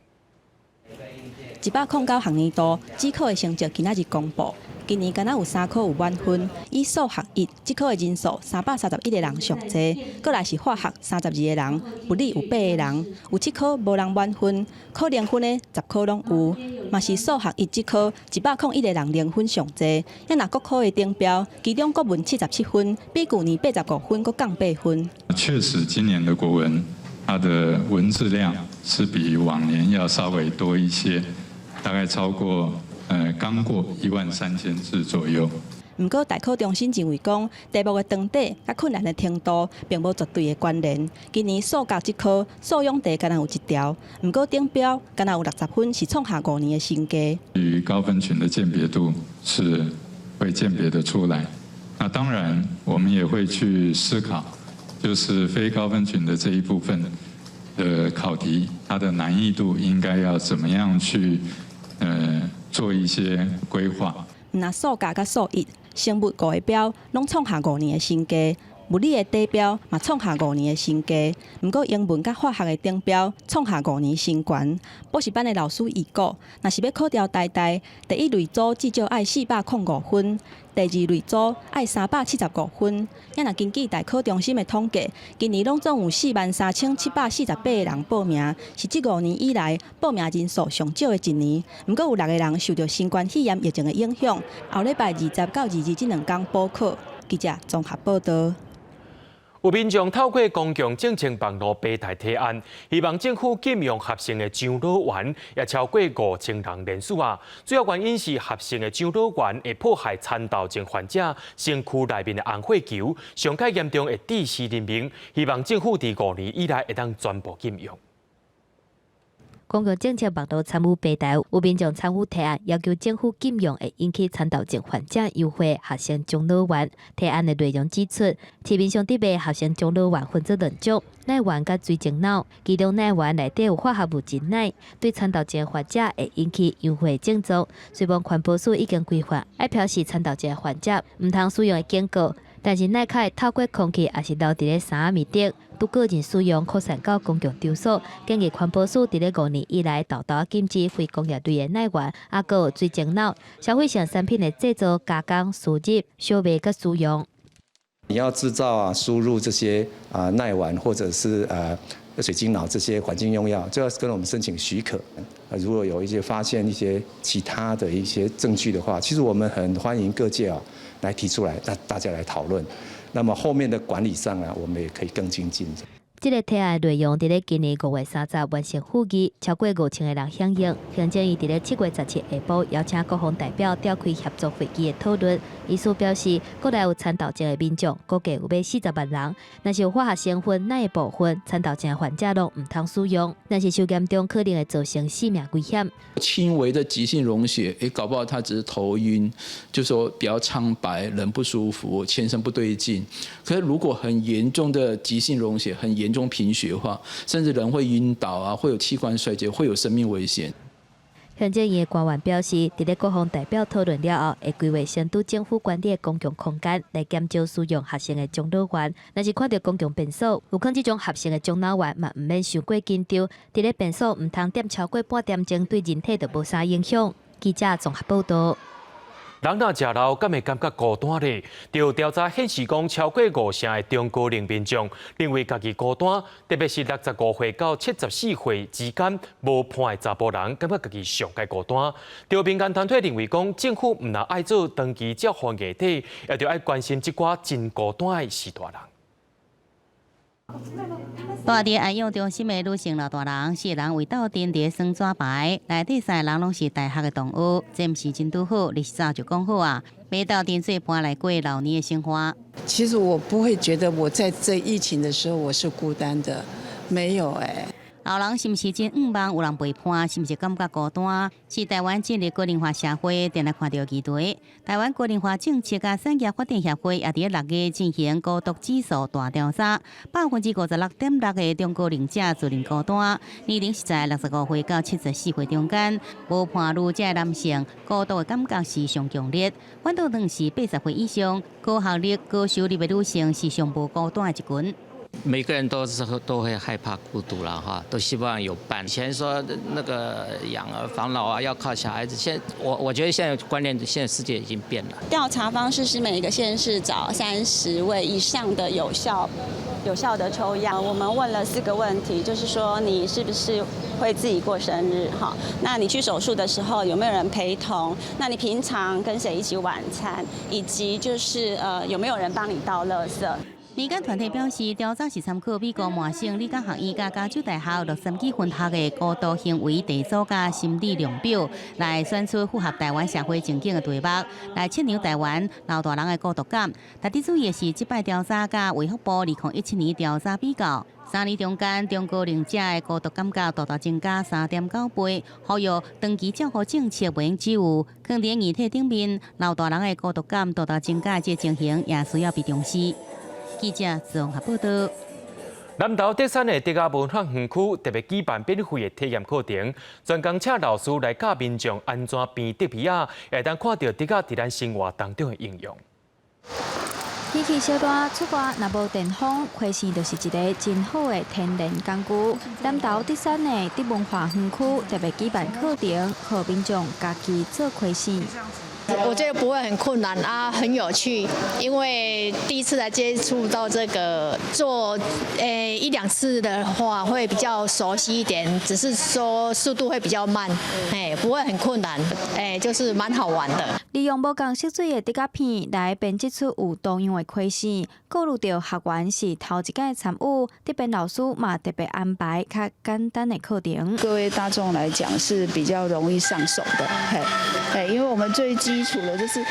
109学年度指考的成绩今仔日公布。今年敢若有3科有满分，以数学1指考的人数331个人上济，过来是化学32个人，物理有8个人，有7科无人满分，考0分的10科拢有，嘛是数学1指考101个人0分上济，也若各科的顶标，其中国文77分，比去年85分搁降8分。确实，今年的国文它的文字量是比往年要稍微多一些，大概超过。刚过13000字左右。不过，大考中心认为讲，题目的长短甲困难的程度并无绝对的关联。今年数学这科素养题敢若有1条，不过顶标敢若有60分，是创下5年的新高。与高分群的鉴别度是会鉴别得出来。那当然，我们也会去思考，就是非高分群的这一部分的考题，它的难易度应该要怎么样去做一些规划。那数学甲数1、生物5个标拢创下5年的新高，物理的底标嘛创下5年的新高。不过英文甲化学的顶标创下5年新悬。补习班的老师预估，若是要考调台大，第一类组至少爱405分，第2类组爱375分。也若根据大考中心的统计，今年拢总有43748个人报名，是这5年以来报名人数上少的一年。不过有6个人受到新冠肺炎疫情的影响，后礼拜20到22这2天补考。记者综合报道。有民众透过公共政策网络平台提案，希望政府禁用合成的樟脑丸，也超过5000人人数啊。主要原因是合成的樟脑丸会破坏蚕豆症患者身躯内面的红血球，上界严重会致死人命。希望政府在5年以内会当全部禁用。公共政策网络参与平台有民众参与提案，要求政府禁用会引起参斗症患者优惠学生养老院。提案的内容指出，市面上伫卖学生养老院分做两种。奶丸甲水晶脑，其中奶丸内底有化合物真奶，对参斗症患者会引起优惠症状。虽然环保署已经规范，爱表示参斗症患者唔通使用的警告，但是奶卡会透过空气，也是留伫咧衫面顶，拄个人使用扩散到公共场所。建议环保署伫咧5年以来，豆豆禁止非工业类的奶丸，啊，个有水晶脑、消费性产品的制作、加工、输入、销卖甲使用。你要制造啊、输入这些耐烷或者是水晶脑这些环境用药，就要跟我们申请许可。如果有一些发现一些其他的一些证据的话，其实我们很欢迎各界来提出来，大家来讨论。那么后面的管理上我们也可以更精进。这个提案内容伫咧今年5月30完成复议，超过5000个人响应。行政院伫咧7月17下晡邀请各方代表召开协作会议的讨论。医师表示，国内有参斗症的民众，估计有40万人。若是有化学成分哪一部分，参斗症的患者拢唔通使用。若是受严重，可能会造成性命危险。轻微的急性溶血，搞不好他只是头晕，就说比较苍白，人不舒服，全身不对劲。可是如果很严重的急性溶血，很严重贫血化，甚至人会晕倒啊，会有器官衰竭，会有生命危险。行政院官员表示，伫咧各方代表讨论了后，会规划先拄政府管理的公共空间来减少使用学生的养老院。若是看到公共便所有可这种学生的养老院，嘛唔免伤过紧张。伫咧便所唔通踮超过半点钟，对人体就无啥影响。记者综合报道。人若食老，敢会感觉孤单呢？就调查显示讲，超过50%的中高龄民众认为家己孤单，特别是65岁到74岁之间无伴的查甫人，感觉家己上界孤单。就民间团体认为讲，政府唔但爱做长期照护议题，也着爱关心这寡真孤单的时大人。住伫安养中心的女性老大人，4人围斗阵伫耍纸牌，内底3个人拢是大学的同学，这毋是真拄好，历史早就讲好啊。每斗阵做伴来过老年的生活。其实我不会觉得我在这疫情的时候我是孤单的，没有老人是毋是真毋茫有人陪伴，是毋是感觉孤单？是台湾进入高龄化社会，定来看到议题。台湾高龄化政策甲产业发展协会也伫6月进行孤独指数大调查，56.6%的中高龄者自认孤单，年龄是在65岁到74岁中间。无伴侣者男性孤独的感觉是上强烈，反倒当是80岁以上高学历、高收入的女性是上无孤单的一群。每个人都会害怕孤独了哈，都希望有伴。以前说那个养儿防老啊，要靠小孩子，我觉得现在观念，现在世界已经变了。调查方式是每个县市找30位以上的有效的抽样，我们问了4个问题，就是说你是不是会自己过生日哈？那你去手术的时候有没有人陪同？那你平常跟谁一起晚餐？以及就是有没有人帮你倒垃圾？民间团体表示，调查是参考美国麻省理工学院甲加州大学63期分学的孤独行为地组甲心理量表，来选出符合台湾社会情境的题目，来测量台湾老大人的孤独感。特别注意的是，这摆调查甲卫福部2017年调查比较，3年中间中高龄者的孤独感觉大大增加3.9倍。呼吁长期照护政策不应只有放伫议题顶面，老大人的孤独感大大增加这情形也需要被重视。记者综合报道。南投德山的德雅文化园区特别举办免费的体验课程，专工请老师来教民众安怎编竹皮仔，会当看到德雅伫咱生活当中的应用。天气小热，出外若无电风，花生就是一个真好的天然工具。南投德山的德文化园区特别举办课程，让民众家己做花生。我觉得不会很困难啊，很有趣，因为第一次来接触到这个，做1、2次的话会比较熟悉一点，只是说速度会比较慢，不会很困难，就是蛮好玩的。利用无共色水的德雅片来编织出有多样的花生，顾虑到学员是头一届参与，这边老师嘛特别安排较简单的课程。各位大众来讲是比较容易上手的，因为我们最基础的就是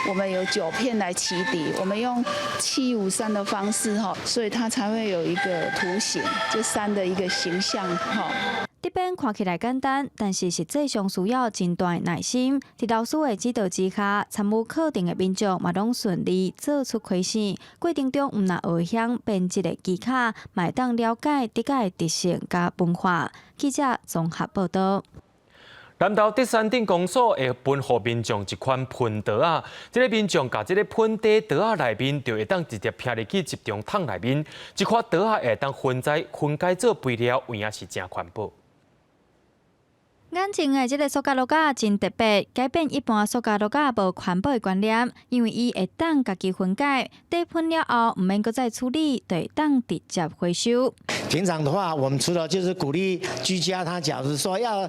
我们有9片来起底，我们用753的方式所以它才会有一个图形，就山的一个形象这边看起来简单，但是实际上需要真大的耐心。在老师的指导之下，参与课程的民众嘛拢顺利做出开示。过程中唔但学晓编辑的技巧，嘛会当了解这个特色甲文化。记者综合报道。南投德山镇公所会分予民众一款喷刀啊，这个民众甲这个喷在刀啊内面，就会当直接撇入去集中桶内面。这款刀啊会当分解做肥料，有影是真环保。眼前的这个塑胶螺仔真特别，改变一般塑胶螺仔无环保的观念，因为伊会当家己分解，底喷了后唔免搁再处理，就会当直接回收。平常的话，我们除了就是鼓励居家，他假如说要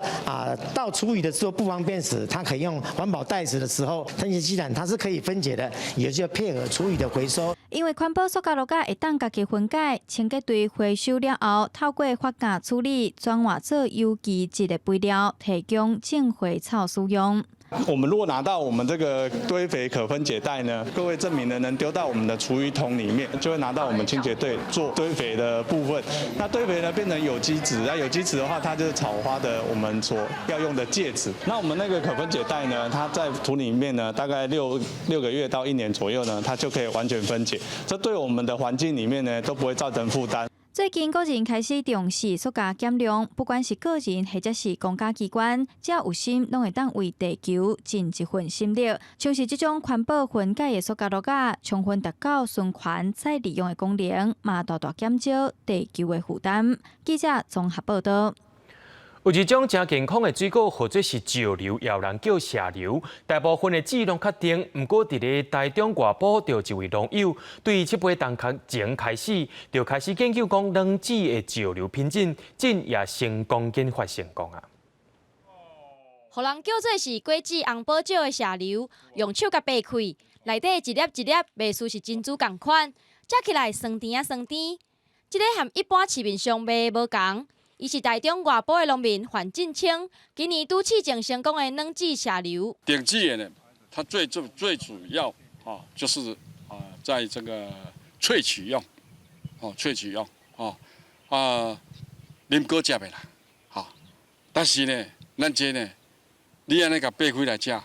到厨余的时候不方便时，他可以用环保袋子的时候，喷气基板它是可以分解的，也就配合厨余的回收。因为环保塑胶螺仔会当家己分解，清洁队回收了后，透过发酵处理，转化做有机质的肥料，提供净肥草使用。我们如果拿到我们这个堆肥可分解袋呢，各位证明呢能丢到我们的厨余桶里面，就会拿到我们清洁队做堆肥的部分。那堆肥呢变成有机质，那有机质的话，它就是草花的我们所要用的介质。那我们那个可分解袋呢，它在土里面呢，大概六个月到1年左右呢，它就可以完全分解。这对我们的环境里面呢都不会造成负担。最近，个人开始重视塑胶减量，不管是个人或者是公家机关，只要有心，拢会当为地球尽一份心力。像是这种环保分解的塑胶螺仔，充分达到循环再利用的功能，嘛大大减少地球的负担。记者综合报道。有一种真健康的水果，或者是石榴，也有人叫射榴。大部分的字拢确定，不过伫咧台中外埔，就一位农友，对这杯冬前开始，就开始研究讲冷子的石榴品种，真也成功研发成功啊！互人叫做是果子红宝石的射榴，用手甲掰开，内底一粒一粒，袂输是珍珠共款，食起来酸甜啊酸甜。这个和一般市面上卖无同。伊是台中外埔的农民范进清，今年拄试种成功的冷子射榴。顶季呢，它最主要就是在这个萃取用，啉果食袂啦，但是呢，咱这呢，你安尼甲掰开来食，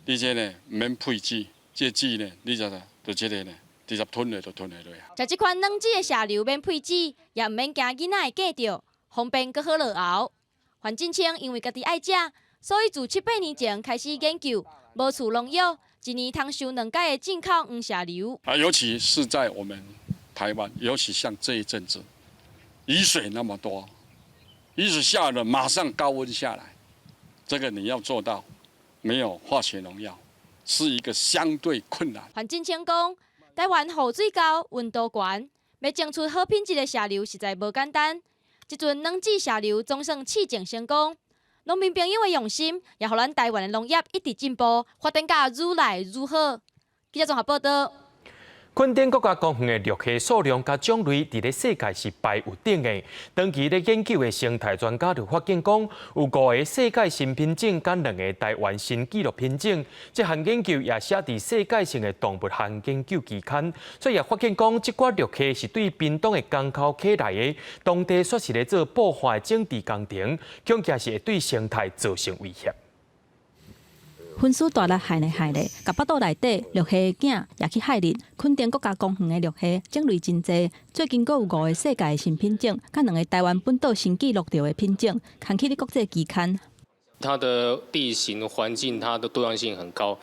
你这呢唔免配剂，这剂呢，你就这个呢。直接吞下就吞下落啊！食这款冷子的射榴免配剂，也唔免惊囡仔会夹着，方便搁好落后。范进清因为家己爱食，所以自7、8年前开始研究，无厝农药，一年通收2届的进口黄射榴。尤其是在我们台湾，尤其像这一阵子，雨水那么多，雨水下了马上高温下来，这个你要做到没有化学农药，是一个相对困难。范进清讲。台湾雨水高、温度悬，要种出好品质的射榴实在无简单。这阵冷子射榴总算试种成功，农民朋友的用心，也互咱台湾的农业一直进步，发展甲愈来愈好。记者综合报道。昆顶国家公园的绿虾数量甲种类，伫咧世界是排有顶的。长期咧研究的生态专家就发现讲，有5个世界新品种，甲2个台湾新纪录品种。这项研究也写伫世界性的动物学研究期刊，所以也发现讲，这寡绿虾是对屏东的港口溪内的当地说是咧做破坏整治工程，恐惊是会对生态造成威胁。分数大力害咧，甲腹肚内底绿虾囝也去害人。昆顶国家公园的绿虾种类真济，最近阁有5个世界新品种，甲2个台湾本岛新纪录着的品种，刊起伫国际期刊。它的地形环境，它的多样性很高。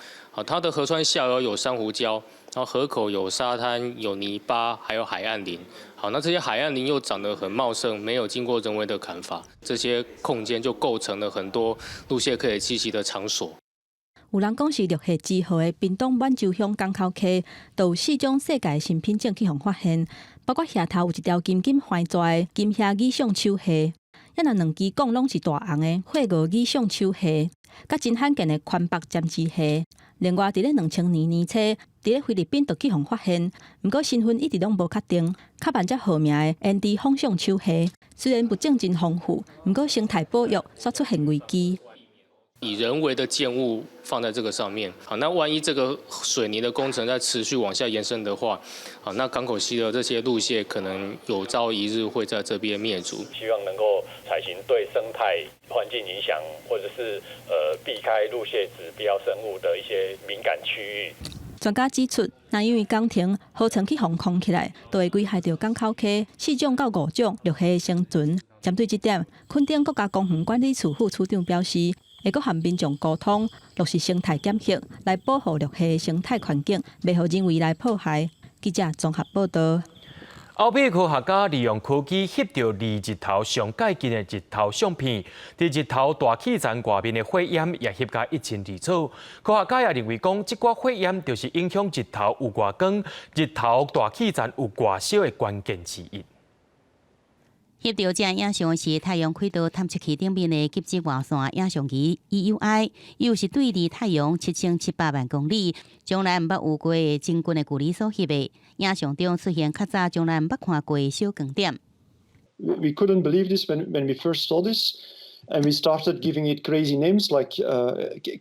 它的河川下游有珊瑚礁，然后河口有沙滩、有泥巴，还有海岸林。那这些海岸林又长得很茂盛，没有经过人为的砍伐，这些空间就构成了很多陆蟹可以栖息的场所。有人讲是绿虾之后的屏东满洲乡港口溪，都有4种世界新品种去互发现，包括下头有一条金金环蛇的金虾耳象手虾，也若2支讲拢是大红的血鹅耳象手虾，甲真罕见的宽腹尖枝虾。另外，伫咧2000年初，伫咧菲律宾就去互发现，不过身份一直拢无确定。较慢才好名的胭脂凤象手虾，虽然物种真丰富，不过生态保育煞出现危机。以人为的建物放在这个上面，好，那万一这个水泥的工程在持续往下延伸的话，好，那港口溪的这些路蟹可能有朝一日会在这边灭族。希望能够采行对生态环境影响，或者是避开路蟹指标生物的一些敏感区域。专家指出，若因为工程好长期封控起来，都会危害到港口溪4种到5种陆蟹的生存。针对这点，垦丁国家公园管理处副处长表示，会阁和民众沟通，落实生态检测，来保护陆蟹的生态环境，袂互人为来破坏。记者综合报道。后壁科学家利用科技翕到离日头上介近的日头相片，伫日头大气层外面的火焰也翕甲一清二楚。科学家也认为讲，这股火焰就是影响日头有偌光、日头大气层有偌小的关键之一。翕到这影像是太阳轨道探测器顶面的极紫外线影像仪 EUI， 又是对离太阳7700万公里，从来毋捌有过的真近的距离所翕的。影像中出现较早从来毋捌看过的小光点。We couldn't believe this when we first saw this, and we started giving it crazy names like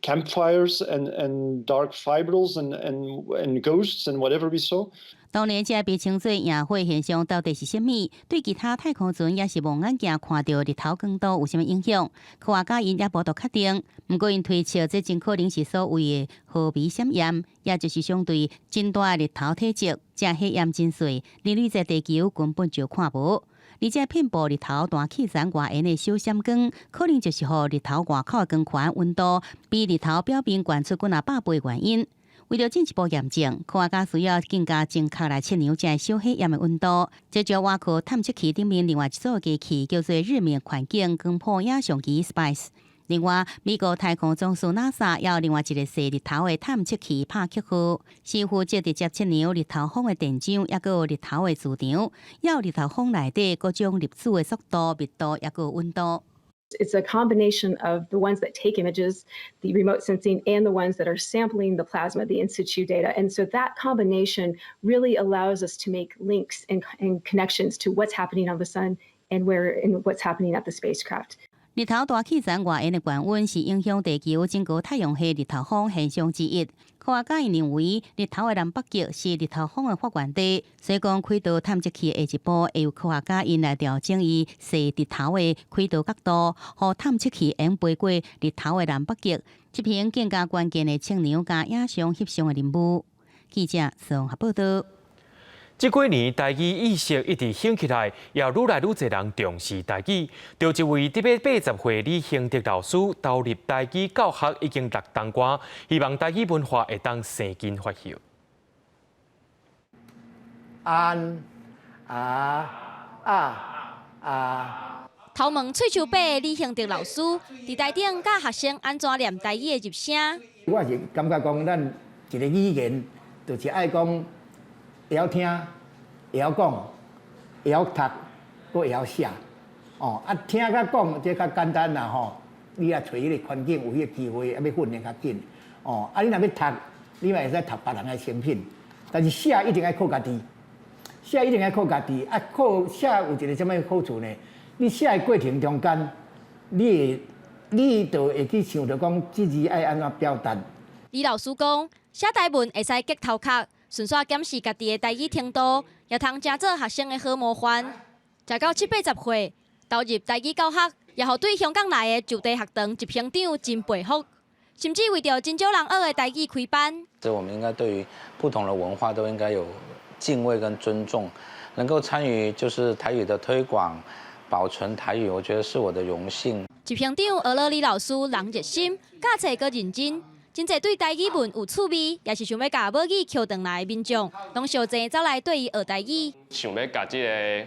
campfires and dark fibrils and ghosts and whatever we saw. 当年这被称作夜火现象到底是甚物？对其他太空船也是望远镜看到日头光度有甚物影响？科学家因也无度确定。不过因推测这真可能是所谓的毫微闪焰，也就是相对真大的日头体积，这火焰真细，人类在地球根本就看无。而且遍布日头大气层外缘的小闪光，可能就是互日头外口的光环温度比日头表面悬出几啊百倍的原因。为了进一步验证，科学家需要更加正确来测量这小火焰的温度。这就挖去探测器顶面另外一组机器，叫做日面环境光谱影像机 SPICE。另外，美国太空总署 NASA 也有另外一个射日头的探测器拍曲库，是负责直接测量日头风的电场，也有日头的磁场，也有日头风内底各种粒子的速度、密度，也有温度。It's a combination of the ones that take images, the remote sensing, and the ones that are sampling the plasma, the in situ data. And so that combination really allows us to make links and connections to what's happening on the sun and what's happening at the spacecraft. 日头大气层外缘的高温是影响地球整个太阳系日头风现象之一。科学家认为，日头的南北极是日头风的发源地，所以讲轨道探测器的下一步会由科学家因来调整伊射日头的轨道角度，和探测器能飞过日头的南北极，这篇更加关键的测量加影像翕相的任务。记者综合报道。这几年，台语意识一直兴起来，也愈来愈侪人重视台语。就一位伫要80岁李兴德老师投入台语教学已经6冬瓜，希望台语文化会当生根发酵。安头毛喙鬚白的李兴德老师伫台顶教学生安怎念台语的入声。我是感觉讲，咱一个语言就是爱讲。会晓听，会晓讲，会晓读，搁会晓写。哦，啊，听甲讲这较简单啦吼。你也找迄个环境有迄个机会，啊，要训练较紧。哦，啊，你若要读，你嘛会使读别人的成品。但是写一定爱靠家己，写一定爱靠家己。啊，靠写有一个什么好处呢？你写的过程中间，你就会去想着讲，自己爱安怎表达。李老师讲，写台文会使结头壳。顺续检视家己的台语程度，也通成做学生的好模范。食到70-80岁，投入台语教学，也互对香港来的就地学堂一平长真佩服，甚至为着真少人学的台语开班。这我们应该对于不同的文化都应该有敬畏跟尊重，能够参与就是台语的推广、保存台语，我觉得是我的荣幸。一平长学了李老师人热心，教册阁认真。真侪对台语文有趣味，也是想要甲母语捡回来的民众，拢小济走来对伊学台语。想要甲这个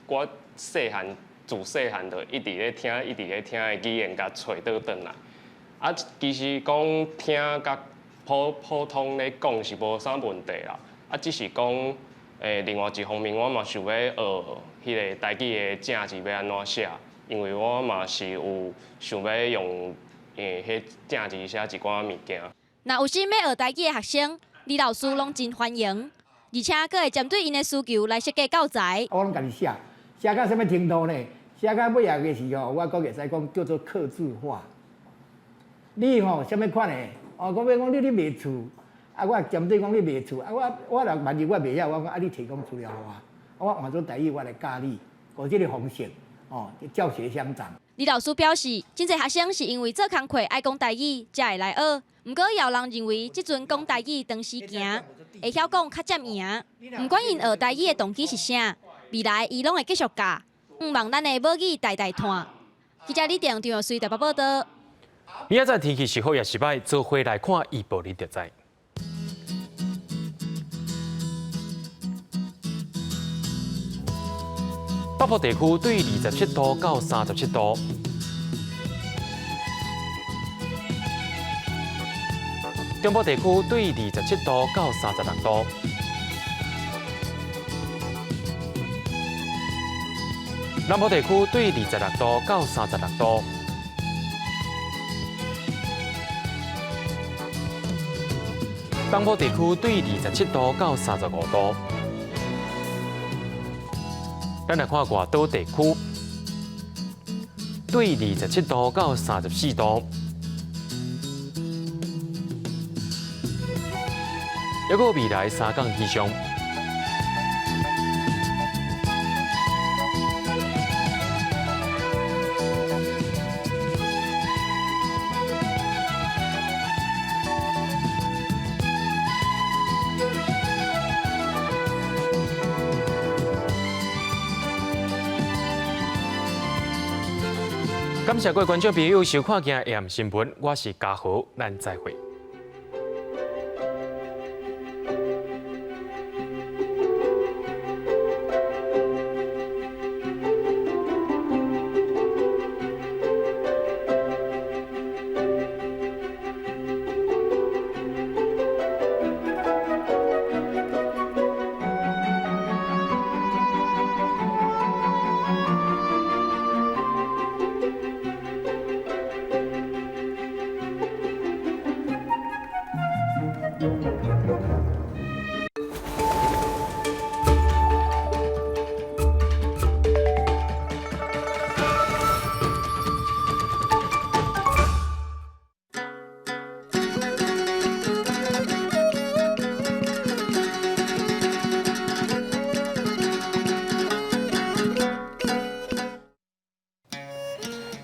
我细汉自细汉就一直咧听的语言，甲找倒转来。啊，其实讲听甲普通咧讲是无啥问题啦。啊，只是讲另外一方面，我嘛想要学迄个台语的正字要安怎写，因为我嘛是有想要用。迄正字写一寡物件。若有心要学台语的学生，李老师拢真欢迎，而且佫会针对因的需求来设计教材。我拢家己写，写到什么程度呢？写到尾个时候，我佫会使讲叫做客制化。你吼什么款的？哦，我要讲你卖厝，啊，我针对讲你卖厝，啊，我若万一我袂晓，我讲啊，你提供资料我换做台语我来教你，用这个方式，哦，教学相长。李老师表示，真侪学生是因为做工课爱讲台语，才会来学。不过，也有人认为，即阵讲台语长时行，会晓讲较占赢。不管因学台语的动机是啥，未来伊拢会继续教。希望咱的母语代代传。记者李定张随台北报道。明仔载天气是好也是歹，做回来看预报你就知。北部地区对27度到37度，中部地区对27度到36度，南部地区对26度到36度，东部地区对27度到35度。咱来看外岛地区，对27度到34度，还有未来3天气象。感谢各位观众朋友收看今日AM新闻，我是嘉豪，咱再会。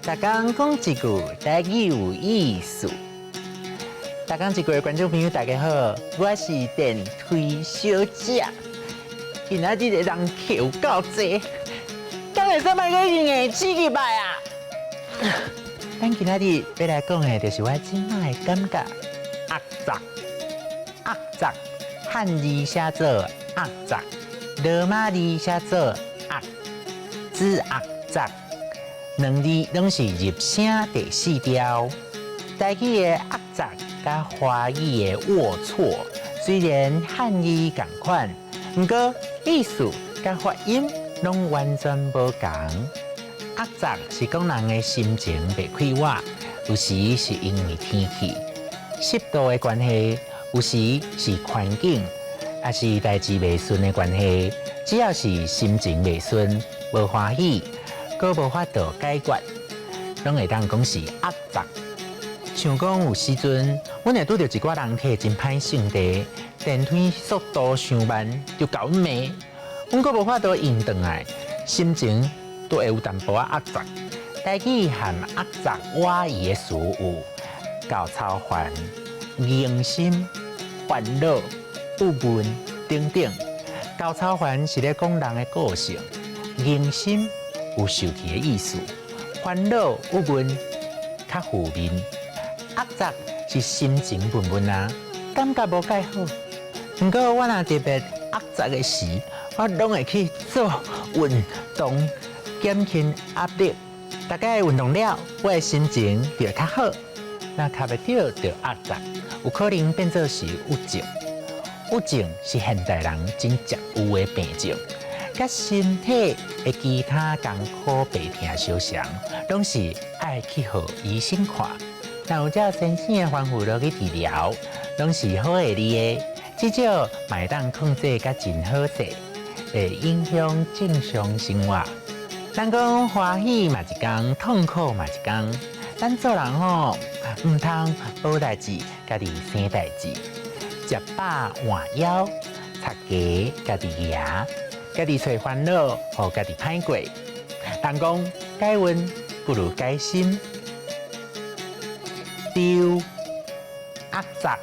大家讲一句台语有意思。大家一句的观众朋友，大家好，我是电推小姐。今仔日的人客有够多，敢会使卖个用的几礼拜啊？咱今仔日要来讲的，就是我即摆的感觉。压杂，压杂，汉字写做压杂，罗马字写做压，字压杂。两字拢是入声第4调。台语的压杂甲华语的龌龊，虽然汉语同款，不过意思甲发音拢完全无同。压杂是讲人的心情袂快活，有时是因为天气、湿度的关系，有时是环境，也是代志袂顺的关系。只要是心情袂顺、无欢喜，阁无法度解决，拢会当讲是压杂。像讲有时阵，阮会拄到一寡人客真歹性地，电梯速度上慢，就搞骂，阮阁无法度应转来，心情都会有淡薄仔压杂。台语和压杂外语的词有高操烦、硬心、烦恼、郁闷等等。高操烦是咧讲人的个性，硬心有受气的意思，烦恼郁闷较负面。压杂是心情闷闷啊，感觉无介好。不过我若特别压杂的时，我拢会去做运动，减轻压力。大概运动了，我的心情就会较好。若卡袂到就压杂，有可能变做是郁症。郁症是现代人真常有的病症，甲身体的其他艰苦病痛相像，拢是爱去互医生看。若有这先生的方法落去治疗，拢是好的哩的，至少会当控制甲真好势，会影响正常生活。咱讲欢喜嘛一天，痛苦嘛一天。咱做人吼，唔通无代志，家己生代志。食饱换腰，擦家家己牙，家己找烦恼，互家己歹过。人讲改运不如改心，丢压杂，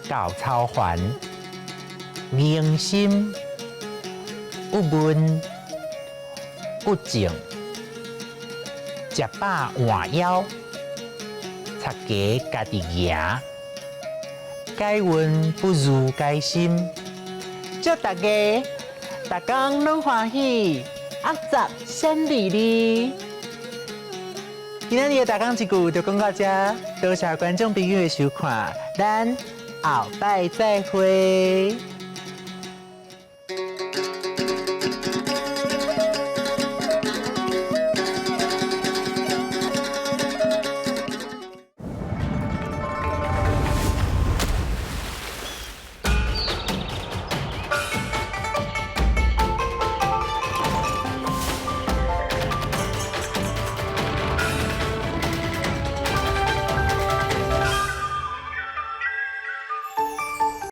搞操烦，硬心，有问，有情，食饱换腰，擦家家己牙。改运不如改心，祝大家大工拢欢喜，压杂顺利利。今仔日的大工一句就讲到这，多谢观众朋友的收看，咱后摆再会。